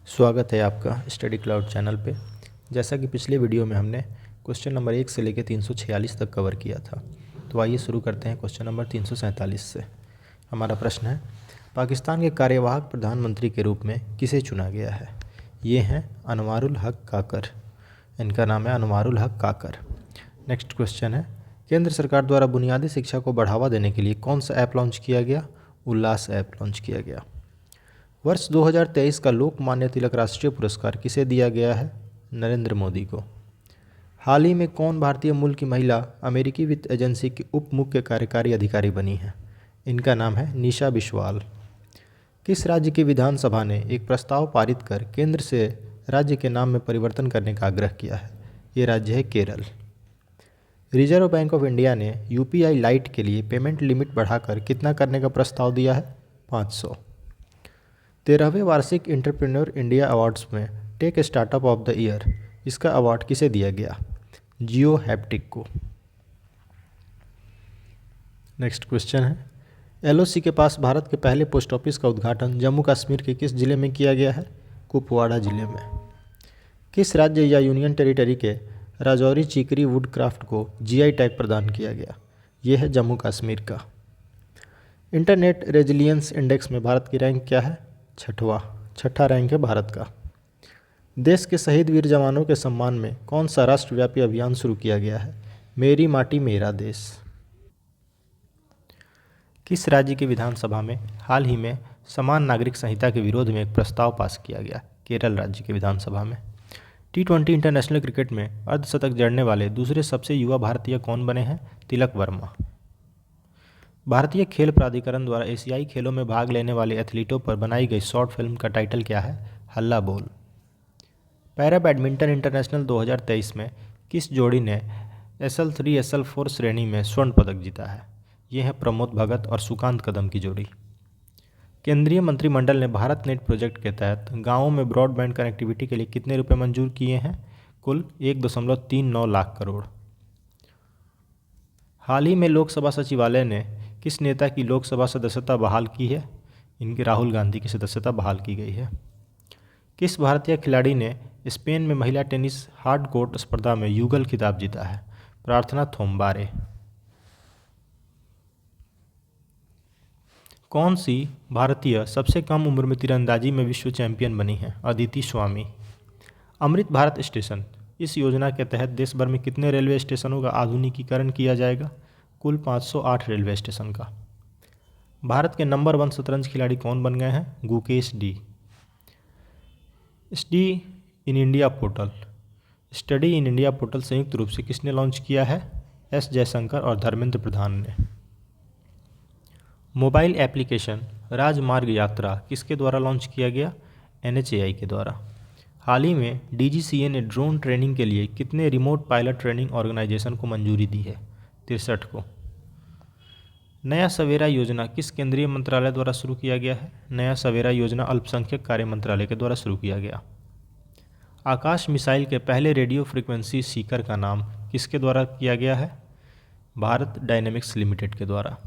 स्वागत है आपका स्टडी क्लाउड चैनल पे। जैसा कि पिछले वीडियो में हमने क्वेश्चन नंबर 1 से लेकर 346 तक कवर किया था, तो आइए शुरू करते हैं क्वेश्चन नंबर 347 से। हमारा प्रश्न है, पाकिस्तान के कार्यवाहक प्रधानमंत्री के रूप में किसे चुना गया है? ये हैं अनवारुल हक काकर। इनका नाम है अनवारुल हक काकर। नेक्स्ट क्वेश्चन है, केंद्र सरकार द्वारा बुनियादी शिक्षा को बढ़ावा देने के लिए कौन सा ऐप लॉन्च किया गया? उल्लास ऐप लॉन्च किया गया। वर्ष 2023 का लोकमान्य तिलक राष्ट्रीय पुरस्कार किसे दिया गया है? नरेंद्र मोदी को। हाल ही में कौन भारतीय मूल की महिला अमेरिकी वित्त एजेंसी की उप मुख्य कार्यकारी अधिकारी बनी है? इनका नाम है निशा बिस्वाल। किस राज्य की विधानसभा ने एक प्रस्ताव पारित कर केंद्र से राज्य के नाम में परिवर्तन करने का आग्रह किया है? ये राज्य है Kerala. Reserve bank of India ने यूपीआई लाइट के लिए पेमेंट लिमिट बढ़ाकर कितना करने का प्रस्ताव दिया है? 500। 13वें वार्षिक एंटरप्रेन्योर इंडिया अवार्ड्स में tech startup of the year, इसका अवार्ड किसे दिया गया? जियो हैप्टिक को। नेक्स्ट क्वेश्चन है, एलओसी के पास भारत के पहले पोस्ट ऑफिस का उद्घाटन जम्मू कश्मीर के किस जिले में किया गया है? कुपवाड़ा जिले में। किस राज्य या यूनियन टेरिटरी के राजौरी चिकरी वुडक्राफ्ट को जीआई टैग प्रदान किया गया? यह है जम्मू कश्मीर का। इंटरनेट रेजिलियंस इंडेक्स में भारत की रैंक क्या है? छठा रैंक है भारत का। देश के शहीद वीर जवानों के सम्मान में कौन सा राष्ट्रव्यापी अभियान शुरू किया गया है? मेरी माटी मेरा देश। किस राज्य की विधानसभा में हाल ही में समान नागरिक संहिता के विरोध में एक प्रस्ताव पास किया गया? केरल राज्य की विधानसभा में। T20 इंटरनेशनल क्रिकेट में अर्धशतक जड़ने वाले दूसरे सबसे युवा भारतीय कौन बने हैं? तिलक वर्मा। भारतीय खेल प्राधिकरण द्वारा एशियाई खेलों में भाग लेने वाले एथलीटों पर बनाई गई शॉर्ट फिल्म का टाइटल क्या है? हल्ला बोल। पैरा बैडमिंटन इंटरनेशनल 2023 में किस जोड़ी ने SL3 SL4 श्रेणी में स्वर्ण पदक जीता है? ये है प्रमोद भगत और सुकांत कदम की जोड़ी। केंद्रीय मंत्रिमंडल ने भारत नेट प्रोजेक्ट के तहत गाँवों में ब्रॉडबैंड कनेक्टिविटी के लिए कितने रुपये मंजूर किए हैं? कुल 1.39 लाख करोड़। हाल ही में लोकसभा सचिवालय ने किस नेता की लोकसभा सदस्यता बहाल की है? इनकी राहुल गांधी की सदस्यता बहाल की गई है। किस भारतीय खिलाड़ी ने स्पेन में महिला टेनिस हार्ड कोर्ट स्पर्धा में युगल खिताब जीता है? प्रार्थना थोम्बारे। कौन सी भारतीय सबसे कम उम्र में तीरंदाजी में विश्व चैंपियन बनी है? अदिति स्वामी। अमृत भारत स्टेशन, इस योजना के तहत देश भर में कितने रेलवे स्टेशनों का आधुनिकीकरण किया जाएगा? कुल 508 रेलवे स्टेशन का। भारत के नंबर 1 शतरंज खिलाड़ी कौन बन गए हैं? Gukesh D. Study in India portal संयुक्त रूप से किसने लॉन्च किया है? एस जयशंकर और धर्मेंद्र प्रधान ने। मोबाइल एप्लीकेशन राजमार्ग यात्रा किसके द्वारा लॉन्च किया गया? NHAI के द्वारा। हाल ही में DGCA ने ड्रोन ट्रेनिंग के लिए कितने रिमोट पायलट ट्रेनिंग ऑर्गेनाइजेशन को मंजूरी दी है? 63 को। नया सवेरा योजना किस केंद्रीय मंत्रालय द्वारा शुरू किया गया है? नया सवेरा योजना अल्पसंख्यक कार्य मंत्रालय के द्वारा शुरू किया गया। आकाश मिसाइल के पहले रेडियो फ्रिक्वेंसी सीकर का नाम किसके द्वारा किया गया है? भारत डायनेमिक्स लिमिटेड के द्वारा।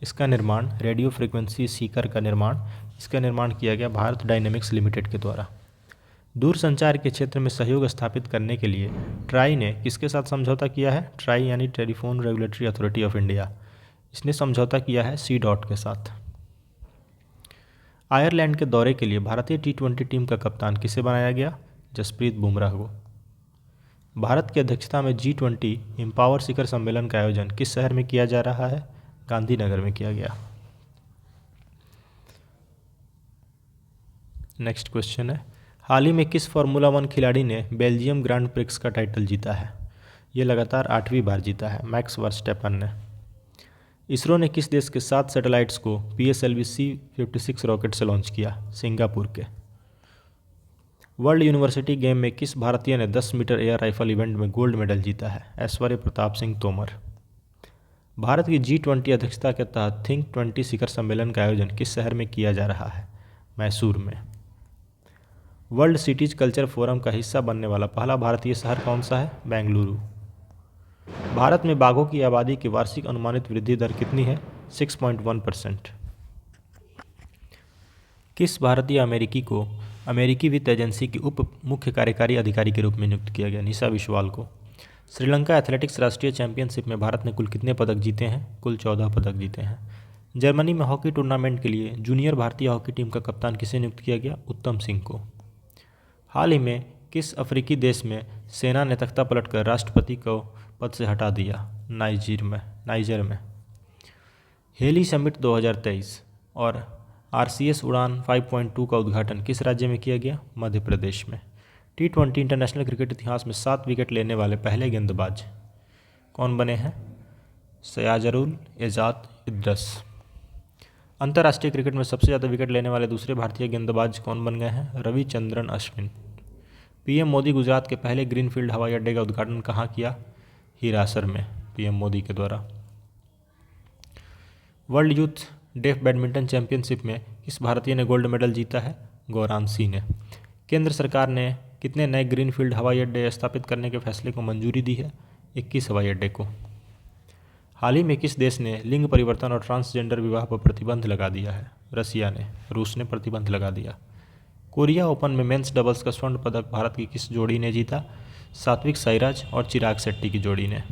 इसका निर्माण रेडियो फ्रिक्वेंसी सीकर का निर्माण किया गया भारत डायनेमिक्स लिमिटेड के द्वारा। दूरसंचार के क्षेत्र में सहयोग स्थापित करने के लिए ट्राई ने किसके साथ समझौता किया है? ट्राई यानी telephone regulatory authority of India, इसने समझौता किया है C.DOT के साथ। आयरलैंड के दौरे के लिए भारतीय T20 टीम का कप्तान किसे बनाया गया? जसप्रीत बुमराह को। भारत की अध्यक्षता में G20 एम्पावर शिखर सम्मेलन का आयोजन किस शहर में किया जा रहा है? गांधीनगर में किया गया। नेक्स्ट क्वेश्चन है, हाल ही में किस फार्मूला 1 खिलाड़ी ने बेल्जियम ग्रांड प्रिक्स का टाइटल जीता है? ये लगातार 8वीं बार जीता है, मैक्स वर्स्टेपन ने। इसरो ने किस देश के 7 सैटेलाइट्स को PSLV C56 रॉकेट से लॉन्च किया? सिंगापुर के। वर्ल्ड यूनिवर्सिटी गेम में किस भारतीय ने 10 मीटर एयर राइफल इवेंट में गोल्ड मेडल जीता है? ऐश्वर्य प्रताप सिंह तोमर। भारत की G20 अध्यक्षता के तहत थिंक 20 शिखर सम्मेलन का आयोजन किस शहर में किया जा रहा है? मैसूर में। वर्ल्ड सिटीज कल्चर फोरम का हिस्सा बनने वाला पहला भारतीय शहर कौन सा है? बेंगलुरु। भारत में बाघों की आबादी की वार्षिक अनुमानित वृद्धि दर कितनी है? 6.1%। किस भारतीय अमेरिकी को अमेरिकी वित्त एजेंसी की उप मुख्य कार्यकारी अधिकारी के रूप में नियुक्त किया गया निशा विश्वाल को। श्रीलंका एथलेटिक्स राष्ट्रीय चैंपियनशिप में भारत ने कुल कितने पदक जीते हैं? कुल 14 पदक जीते हैं। जर्मनी में हॉकी टूर्नामेंट के लिए जूनियर भारतीय हॉकी टीम का कप्तान किसे नियुक्त किया गया? उत्तम सिंह को। हाल ही में किस अफ्रीकी देश में सेना ने तख्ता पलटकर राष्ट्रपति को पद से हटा दिया? नाइजर में। हेली समिट 2023 और RCS उड़ान 5.2 का उद्घाटन किस राज्य में किया गया? मध्य प्रदेश में। T20 इंटरनेशनल क्रिकेट इतिहास में 7 विकेट लेने वाले पहले गेंदबाज कौन बने हैं? सयाजुल एजाज इद्रिस। अंतर्राष्ट्रीय क्रिकेट में सबसे ज़्यादा विकेट लेने वाले दूसरे भारतीय गेंदबाज कौन बन गए हैं? रविचंद्रन अश्विन। PM मोदी गुजरात के पहले ग्रीनफील्ड हवाई अड्डे का उद्घाटन कहाँ किया? हिरासर में, PM मोदी के द्वारा। World youth deaf badminton championship में किस भारतीय ने गोल्ड मेडल जीता है? गौरांशी ने। केंद्र सरकार ने कितने नए ग्रीनफील्ड हवाई अड्डे स्थापित करने के फैसले को मंजूरी दी है? 21 हवाई अड्डे को। हाल ही में किस देश ने लिंग परिवर्तन और ट्रांसजेंडर विवाह पर प्रतिबंध लगा दिया है? रसिया ने। रूस ने प्रतिबंध लगा दिया। कोरिया ओपन में मेंस डबल्स का स्वर्ण पदक भारत की किस जोड़ी ने जीता? सात्विक साईराज और चिराग शेट्टी की जोड़ी ने।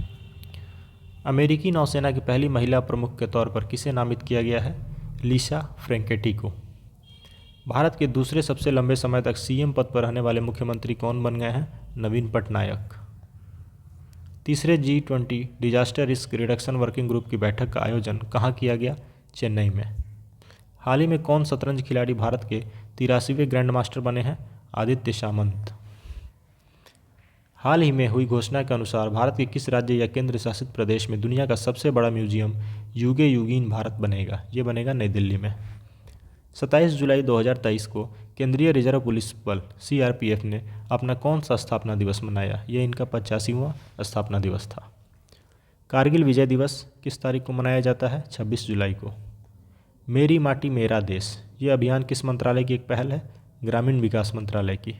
अमेरिकी नौसेना की पहली महिला प्रमुख के तौर पर किसे नामित किया गया है? लिसा फ्रैंकेटी को। भारत के दूसरे सबसे लंबे समय तक CM पद पर रहने वाले मुख्यमंत्री कौन बन गए हैं? नवीन पटनायक। तीसरे G20 disaster risk reduction working group की बैठक का आयोजन कहाँ किया गया? चेन्नई में। हाल ही में कौन शतरंज खिलाड़ी भारत के 83वें ग्रैंड मास्टर बने हैं? आदित्य सामंत। हाल ही में हुई घोषणा के अनुसार भारत के किस राज्य या केंद्र शासित प्रदेश में दुनिया का सबसे बड़ा म्यूजियम युगे युगीन भारत बनेगा? ये बनेगा नई दिल्ली में। 27 जुलाई 2023 को केंद्रीय रिजर्व पुलिस बल CRPF ने अपना कौन सा स्थापना दिवस मनाया? ये इनका 85वां स्थापना दिवस था। कारगिल विजय दिवस किस तारीख को मनाया जाता है? 26 जुलाई को। मेरी माटी मेरा देश ये अभियान किस मंत्रालय की एक पहल है? ग्रामीण विकास मंत्रालय की।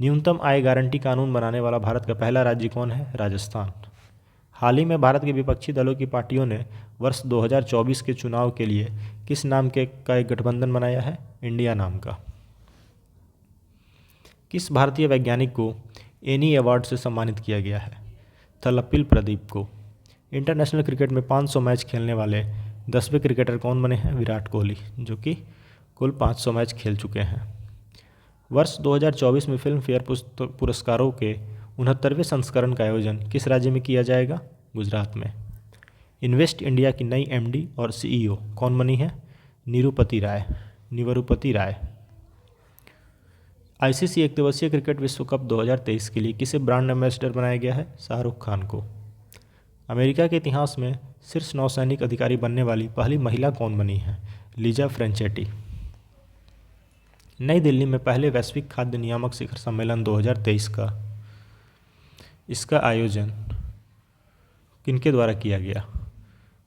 न्यूनतम आय गारंटी कानून बनाने वाला भारत का पहला राज्य कौन है? राजस्थान। हाल ही में भारत के विपक्षी दलों की पार्टियों ने वर्ष 2024 के चुनाव के लिए किस नाम का एक गठबंधन बनाया है? इंडिया नाम का। किस भारतीय वैज्ञानिक को एनी अवार्ड से सम्मानित किया गया है? थलप्पील प्रदीप को। इंटरनेशनल क्रिकेट में 500 मैच खेलने वाले 10वें क्रिकेटर कौन बने हैं? विराट कोहली, जो कि कुल 500 मैच खेल चुके हैं। वर्ष 2024 में फिल्म फेयर पुरस्कारों के 69वें संस्करण का आयोजन किस राज्य में किया जाएगा? गुजरात में। इन्वेस्ट इंडिया की नई MD और CEO कौन बनी है? निरुपति राय। ICC एक दिवसीय क्रिकेट विश्व कप 2023 के लिए किसे ब्रांड एम्बेसडर बनाया गया है? शाहरुख खान को। अमेरिका के इतिहास में शीर्ष नौसैनिक अधिकारी बनने वाली पहली महिला कौन बनी है? लीजा फ्रेंचेटी। नई दिल्ली में पहले वैश्विक खाद्य नियामक शिखर सम्मेलन 2023 का इसका आयोजन किनके द्वारा किया गया?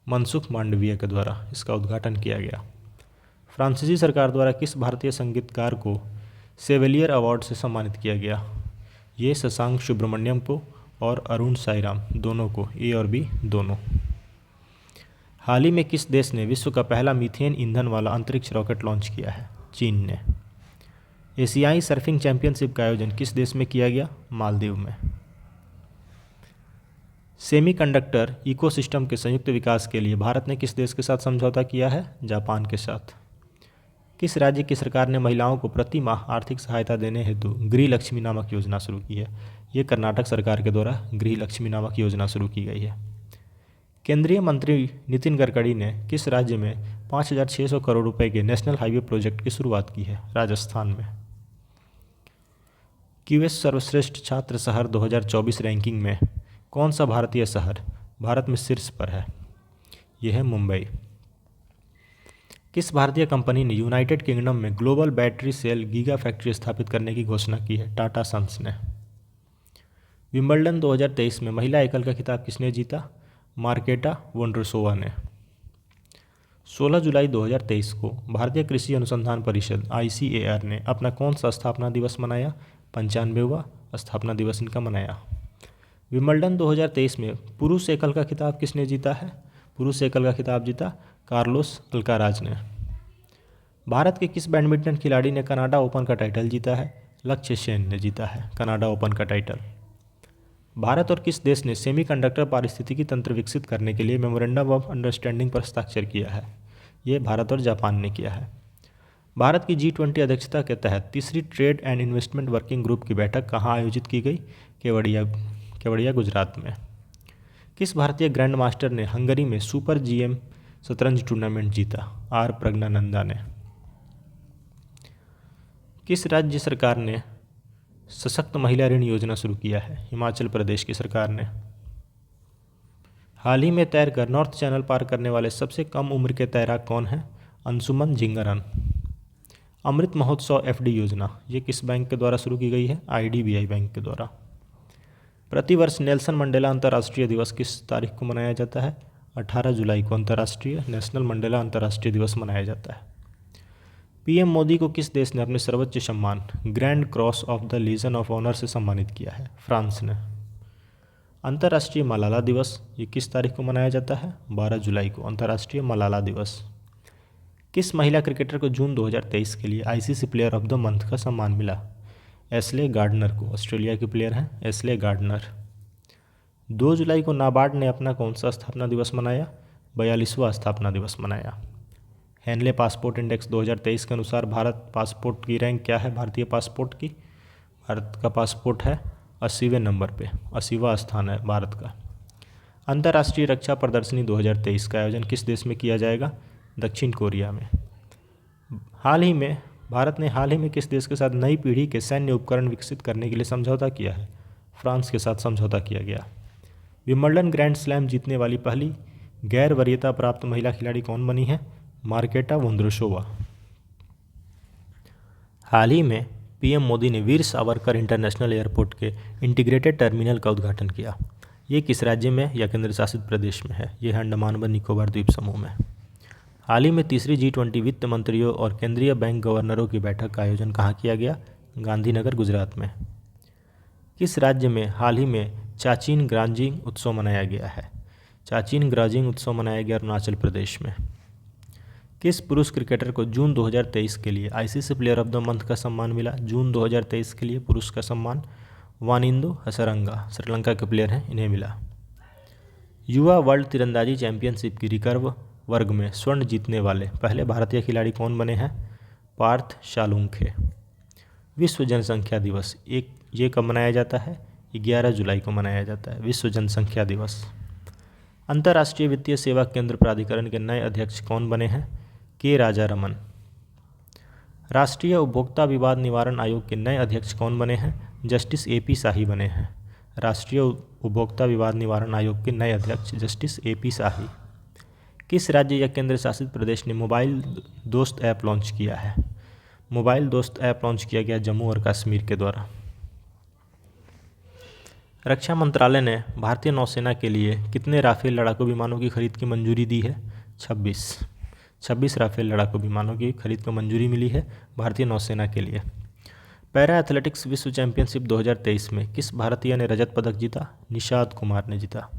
मनसुख मांडवीय के द्वारा इसका उद्घाटन किया गया। फ्रांसीसी सरकार द्वारा किस भारतीय संगीतकार को सेवेलियर अवार्ड से सम्मानित किया गया? ये शशांक सुब्रमण्यम को और अरुण साईराम दोनों को, A और B दोनों। हाल ही में किस देश ने विश्व का पहला मीथेन ईंधन वाला अंतरिक्ष रॉकेट लॉन्च किया है? चीन ने। एशियाई सर्फिंग चैंपियनशिप का आयोजन किस देश में किया गया? मालदीव में। सेमीकंडक्टर इकोसिस्टम के संयुक्त विकास के लिए भारत ने किस देश के साथ समझौता किया है? जापान के साथ। किस राज्य की सरकार ने महिलाओं को प्रति माह आर्थिक सहायता देने हेतु गृह लक्ष्मी नामक योजना शुरू की है? ये कर्नाटक सरकार के द्वारा गृह लक्ष्मी नामक योजना शुरू की गई है। केंद्रीय मंत्री नितिन गडकरी ने किस राज्य में 5,600 करोड़ रुपए के नेशनल हाईवे प्रोजेक्ट की शुरुआत की है? राजस्थान में। QS सर्वश्रेष्ठ छात्र शहर 2024 रैंकिंग में कौन सा भारतीय शहर भारत में शीर्ष पर है? यह है मुंबई। किस भारतीय कंपनी ने यूनाइटेड किंगडम में global battery cell giga factory स्थापित करने की घोषणा की है? टाटा सन्स ने। विंबलडन 2023 में महिला एकल का खिताब किसने जीता? मार्केटा वोंड्रोसोवा ने। 16 जुलाई 2023 को भारतीय कृषि अनुसंधान परिषद ICAR ने अपना कौन सा स्थापना दिवस मनाया? 95वां स्थापना दिवस इनका मनाया। विंबलडन 2023 में पुरुष एकल का खिताब किसने जीता है? पुरुष एकल का खिताब जीता कार्लोस अल्काराज ने। भारत के किस बैडमिंटन खिलाड़ी ने कनाडा ओपन का टाइटल जीता है? लक्ष्य सेन ने जीता है कनाडा ओपन का टाइटल। भारत और किस देश ने सेमीकंडक्टर पारिस्थितिकी तंत्र विकसित करने के लिए मेमोरेंडम ऑफ अंडरस्टैंडिंग पर हस्ताक्षर किया है? ये भारत और जापान ने किया है। भारत की G20 अध्यक्षता के तहत तीसरी trade and investment working group की बैठक कहाँ आयोजित की गई? केवड़िया गुजरात में। किस भारतीय ग्रैंड मास्टर ने हंगरी में सुपर GM शतरंज टूर्नामेंट जीता? आर प्रज्ञानंदा ने। किस राज्य सरकार ने सशक्त महिला ऋण योजना शुरू किया है? हिमाचल प्रदेश की सरकार ने। हाल ही में तैरकर नॉर्थ चैनल पार करने वाले सबसे कम उम्र के तैराक कौन हैं? अंशुमन जिंगरन। अमृत महोत्सव FD योजना ये किस बैंक के द्वारा शुरू की गई है? IDBI बैंक के द्वारा। प्रतिवर्ष नेल्सन मंडेला अंतर्राष्ट्रीय दिवस किस तारीख को मनाया जाता है? 18 जुलाई को अंतर्राष्ट्रीय नेशनल मंडेला अंतर्राष्ट्रीय दिवस मनाया जाता है। PM मोदी को किस देश ने अपने सर्वोच्च सम्मान Grand Cross of the Legion of Honour से सम्मानित किया है? फ्रांस ने। अंतर्राष्ट्रीय मलाला दिवस ये किस तारीख को मनाया जाता है? 12 जुलाई को अंतर्राष्ट्रीय मलाला दिवस। किस महिला क्रिकेटर को जून 2023 के लिए ICC player of the month का सम्मान मिला? एस्ले गार्डनर को। ऑस्ट्रेलिया के प्लेयर हैं एस्ले गार्डनर। 2 जुलाई को नाबार्ड ने अपना कौन सा स्थापना दिवस मनाया? 42वां स्थापना दिवस मनाया। हेनले पासपोर्ट इंडेक्स 2023 के अनुसार भारत पासपोर्ट की रैंक क्या है? भारतीय पासपोर्ट की भारत का पासपोर्ट है 80वें नंबर पे, 80वां स्थान है भारत का। अंतर्राष्ट्रीय रक्षा प्रदर्शनी 2023 का आयोजन किस देश में किया जाएगा? दक्षिण कोरिया में। भारत ने हाल ही में किस देश के साथ नई पीढ़ी के सैन्य उपकरण विकसित करने के लिए समझौता किया है? फ्रांस के साथ समझौता किया गया। विंबलडन ग्रैंड स्लैम जीतने वाली पहली गैर वरीयता प्राप्त महिला खिलाड़ी कौन बनी है? Marketa Vondrousova. हाल ही में PM मोदी ने वीर सावरकर इंटरनेशनल एयरपोर्ट के इंटीग्रेटेड टर्मिनल का उद्घाटन किया। ये किस राज्य में या केंद्र शासित प्रदेश में है? ये है अंडमान व निकोबार द्वीप समूह में। हाल ही में तीसरी G20 वित्त मंत्रियों और केंद्रीय बैंक गवर्नरों की बैठक का आयोजन कहाँ किया गया? गांधीनगर गुजरात में। किस राज्य में हाल ही में चाचिन ग्राजिंग उत्सव मनाया गया है? चाचिन ग्राजिंग उत्सव मनाया गया अरुणाचल प्रदेश में। किस पुरुष क्रिकेटर को जून 2023 के लिए ICC player of the month का सम्मान मिला? जून 2023 के लिए पुरुष का सम्मान वानिंदो हसरंगा श्रीलंका के प्लेयर हैं, इन्हें मिला। युवा वर्ल्ड तीरंदाजी चैंपियनशिप की रिकर्व वर्ग में स्वर्ण जीतने वाले पहले भारतीय खिलाड़ी कौन बने हैं? पार्थ शालूंखे। विश्व जनसंख्या दिवस ये कब मनाया जाता है? 11 जुलाई को मनाया जाता है विश्व जनसंख्या दिवस। अंतर्राष्ट्रीय वित्तीय सेवा केंद्र प्राधिकरण के नए अध्यक्ष कौन बने हैं? के राजारमन। राष्ट्रीय उपभोक्ता विवाद निवारण आयोग के नए अध्यक्ष कौन बने हैं? जस्टिस AP शाही बने हैं। राष्ट्रीय उपभोक्ता विवाद निवारण आयोग के नए अध्यक्ष जस्टिस AP शाही। किस राज्य या केंद्र शासित प्रदेश ने मोबाइल दोस्त ऐप लॉन्च किया है? मोबाइल दोस्त ऐप लॉन्च किया गया जम्मू और कश्मीर के द्वारा। रक्षा मंत्रालय ने भारतीय नौसेना के लिए कितने राफेल लड़ाकू विमानों की खरीद की मंजूरी दी है? 26 राफेल लड़ाकू विमानों की खरीद को मंजूरी मिली है भारतीय नौसेना के लिए। पैरा एथलेटिक्स विश्व चैंपियनशिप 2023 में किस भारतीय ने रजत पदक जीता? निषाद कुमार ने जीता।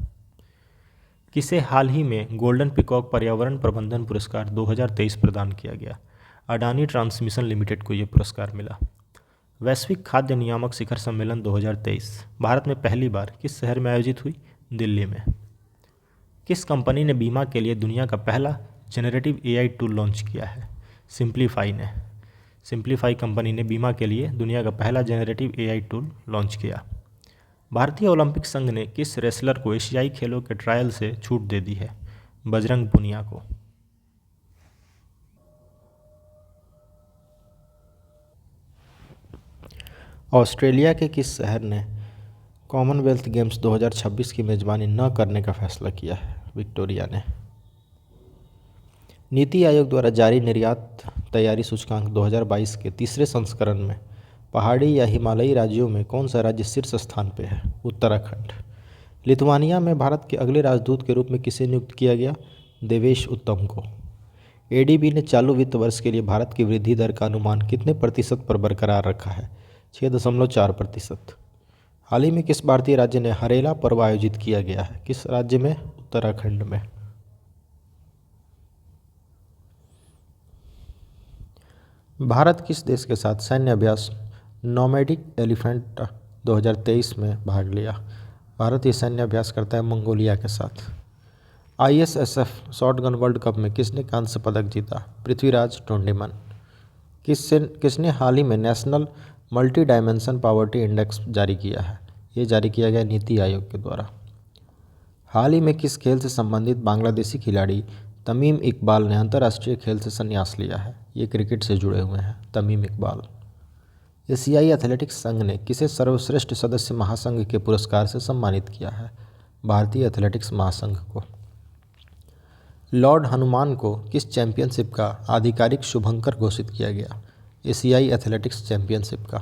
किसे हाल ही में गोल्डन पीकॉक पर्यावरण प्रबंधन पुरस्कार 2023 प्रदान किया गया? अडानी ट्रांसमिशन लिमिटेड को ये पुरस्कार मिला। वैश्विक खाद्य नियामक शिखर सम्मेलन 2023 भारत में पहली बार किस शहर में आयोजित हुई? दिल्ली में। किस कंपनी ने बीमा के लिए दुनिया का पहला जेनरेटिव AI टूल लॉन्च किया है? सिंप्लीफाई ने। सिंप्लीफाई कंपनी ने बीमा के लिए दुनिया का पहला जेनरेटिव AI टूल लॉन्च किया। भारतीय ओलंपिक संघ ने किस रेसलर को एशियाई खेलों के ट्रायल से छूट दे दी है? बजरंग पुनिया को। ऑस्ट्रेलिया के किस शहर ने कॉमनवेल्थ गेम्स 2026 की मेजबानी न करने का फैसला किया है? विक्टोरिया ने। नीति आयोग द्वारा जारी निर्यात तैयारी सूचकांक 2022 के तीसरे संस्करण में पहाड़ी या हिमालयी राज्यों में कौन सा राज्य शीर्ष स्थान पे है? उत्तराखंड। लिथुआनिया में भारत के अगले राजदूत के रूप में किसे नियुक्त किया गया? देवेश उत्तम को। ADB ने चालू वित्त वर्ष के लिए भारत की वृद्धि दर का अनुमान कितने प्रतिशत पर बरकरार रखा है? 6.4%। हाल ही में किस भारतीय राज्य ने हरेला पर्व आयोजित किया गया है? किस राज्य में? उत्तराखंड में। भारत किस देश के साथ सैन्य अभ्यास नोमैडिक एलिफेंट 2023 में भाग लिया? भारत ये सैन्य अभ्यास करता है मंगोलिया के साथ। ISSF शॉटगन वर्ल्ड कप में किसने कांस्य पदक जीता? पृथ्वीराज टोंडीमन। किसने हाल ही में national multi dimension poverty index जारी किया है? ये जारी किया गया नीति आयोग के द्वारा। हाल ही में किस खेल से संबंधित बांग्लादेशी खिलाड़ी तमीम इकबाल ने अंतर्राष्ट्रीय खेल से संन्यास लिया है? ये क्रिकेट से जुड़े हुए हैं तमीम इकबाल। एशियाई एथलेटिक्स संघ ने किसे सर्वश्रेष्ठ सदस्य महासंघ के पुरस्कार से सम्मानित किया है? भारतीय एथलेटिक्स महासंघ को। लॉर्ड हनुमान को किस चैंपियनशिप का आधिकारिक शुभंकर घोषित किया गया? एशियाई एथलेटिक्स चैंपियनशिप का।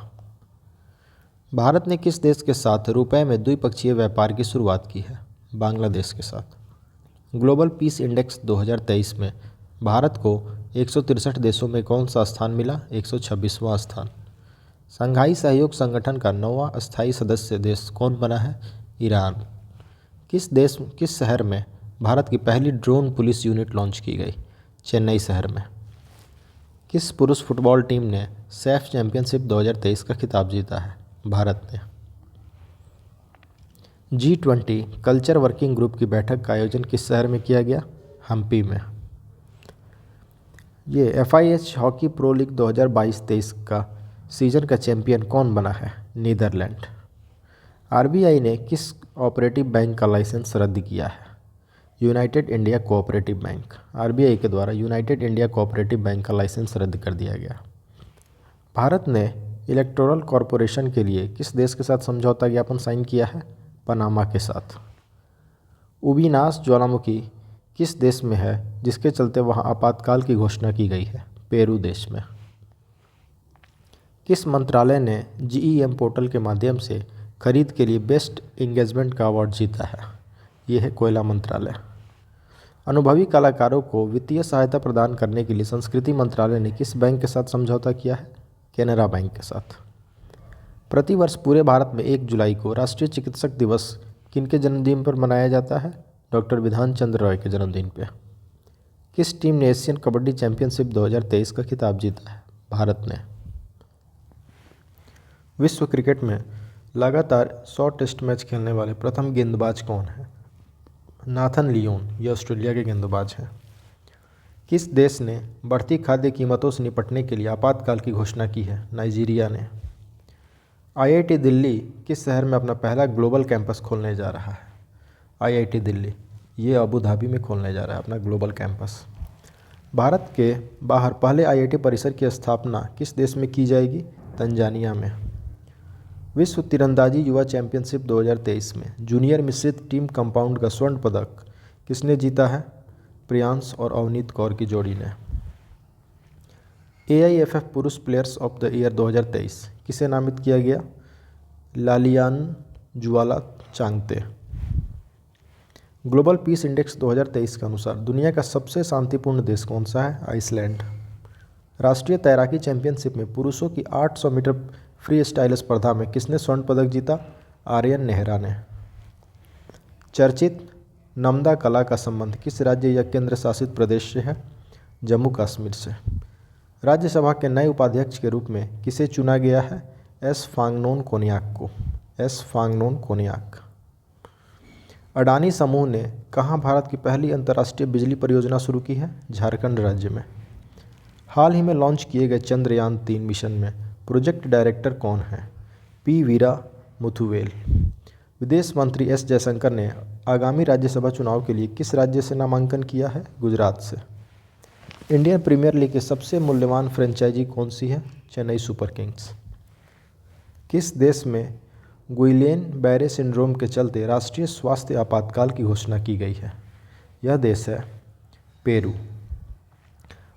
भारत ने किस देश के साथ रुपए में द्विपक्षीय व्यापार की शुरुआत की है? बांग्लादेश के साथ। ग्लोबल पीस इंडेक्स 2023 में भारत को 163 देशों में कौन सा स्थान मिला? 126वां स्थान। शंघाई सहयोग संगठन का 9वां अस्थायी सदस्य देश कौन बना है? ईरान। किस शहर में भारत की पहली ड्रोन पुलिस यूनिट लॉन्च की गई? चेन्नई शहर में। किस पुरुष फुटबॉल टीम ने सैफ चैंपियनशिप 2023 का खिताब जीता है? भारत ने। G20 कल्चर वर्किंग ग्रुप की बैठक का आयोजन किस शहर में किया गया? हम्पी में। ये FIH हॉकी प्रो लीग 2022-23 का सीजन का चैंपियन कौन बना है? नीदरलैंड। RBI ने किस ऑपरेटिव बैंक का लाइसेंस रद्द किया है? United India cooperative bank. RBI के द्वारा यूनाइटेड इंडिया कोऑपरेटिव बैंक का लाइसेंस रद्द कर दिया गया। भारत ने इलेक्टोरल कॉरपोरेशन के लिए किस देश के साथ समझौता ज्ञापन साइन किया है? पनामा के साथ। उबीनास ज्वालामुखी किस देश में है जिसके चलते वहां आपातकाल की घोषणा की गई है? पेरू देश में। किस मंत्रालय ने GEM पोर्टल के माध्यम से खरीद के लिए बेस्ट एंगेजमेंट का अवार्ड जीता है? ये है कोयला मंत्रालय। अनुभवी कलाकारों को वित्तीय सहायता प्रदान करने के लिए संस्कृति मंत्रालय ने किस बैंक के साथ समझौता किया है? कैनरा बैंक के साथ। प्रतिवर्ष पूरे भारत में 1 जुलाई को राष्ट्रीय चिकित्सक दिवस किनके जन्मदिन पर मनाया जाता है? डॉक्टर विधान चंद्र रॉय के जन्मदिन पर। किस टीम ने एशियन कबड्डी चैंपियनशिप 2023 का खिताब जीता है? भारत ने। विश्व क्रिकेट में लगातार 100 टेस्ट मैच खेलने वाले प्रथम गेंदबाज कौन है? Nathan Lyon. ये ऑस्ट्रेलिया के गेंदबाज हैं। किस देश ने बढ़ती खाद्य कीमतों से निपटने के लिए आपातकाल की घोषणा की है? नाइजीरिया ने। IIT दिल्ली किस शहर में अपना पहला ग्लोबल कैंपस खोलने जा रहा है? IIT दिल्ली ये अबू धाबी में खोलने जा रहा है अपना ग्लोबल कैंपस। भारत के बाहर पहले IIT परिसर की स्थापना किस देश में की जाएगी? तंजानिया में। विश्व तीरंदाजी युवा चैंपियनशिप 2023 में जूनियर मिश्रित टीम कंपाउंड का स्वर्ण पदक किसने जीता है? प्रियांश और अवनीत कौर की जोड़ी ने। AIFF पुरुष प्लेयर्स ऑफ द ईयर 2023 किसे नामित किया गया? Lallian जुआला Chhangte. Global peace index 2023 के अनुसार दुनिया का सबसे शांतिपूर्ण देश कौन सा है? आइसलैंड। राष्ट्रीय तैराकी चैंपियनशिप में पुरुषों की 800 मीटर फ्री स्टाइल स्पर्धा में किसने स्वर्ण पदक जीता? आर्यन नेहरा ने। चर्चित नमदा कला का संबंध किस राज्य या केंद्र शासित प्रदेश से है? जम्मू कश्मीर से। राज्यसभा के नए उपाध्यक्ष के रूप में किसे चुना गया है? एस फांगनोन कोन्याक को। एस फांगनोन कोन्याक। अडानी समूह ने कहाँ भारत की पहली अंतर्राष्ट्रीय बिजली परियोजना शुरू की है? झारखंड राज्य में। हाल ही में लॉन्च किए गए चंद्रयान 3 मिशन में प्रोजेक्ट डायरेक्टर कौन है? P वीरा मुथुवेल। विदेश मंत्री S जयशंकर ने आगामी राज्यसभा चुनाव के लिए किस राज्य से नामांकन किया है? गुजरात से। इंडियन प्रीमियर लीग की सबसे मूल्यवान फ्रेंचाइजी कौन सी है? Chennai super Kings. किस देश में गुइलेन बैरे सिंड्रोम के चलते राष्ट्रीय स्वास्थ्य आपातकाल की घोषणा की गई है? यह देश है Peru.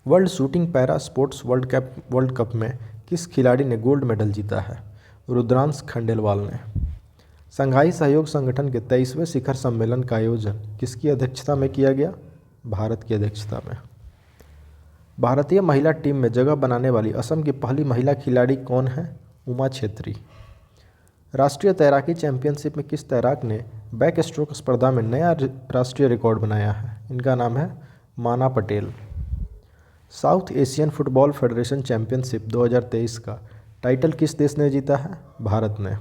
World shooting para sports world cup में किस खिलाड़ी ने गोल्ड मेडल जीता है? रुद्रांश खंडेलवाल ने। शंघाई सहयोग संगठन के 23वें शिखर सम्मेलन का आयोजन किसकी अध्यक्षता में किया गया? भारत की अध्यक्षता में। भारतीय महिला टीम में जगह बनाने वाली असम की पहली महिला खिलाड़ी कौन है? उमा छेत्री। राष्ट्रीय तैराकी चैंपियनशिप में किस तैराक ने बैक स्ट्रोक स्पर्धा में नया राष्ट्रीय रिकॉर्ड बनाया है? इनका नाम है माना Patel. South Asian football federation championship 2023 का टाइटल किस देश ने जीता है? भारत ने।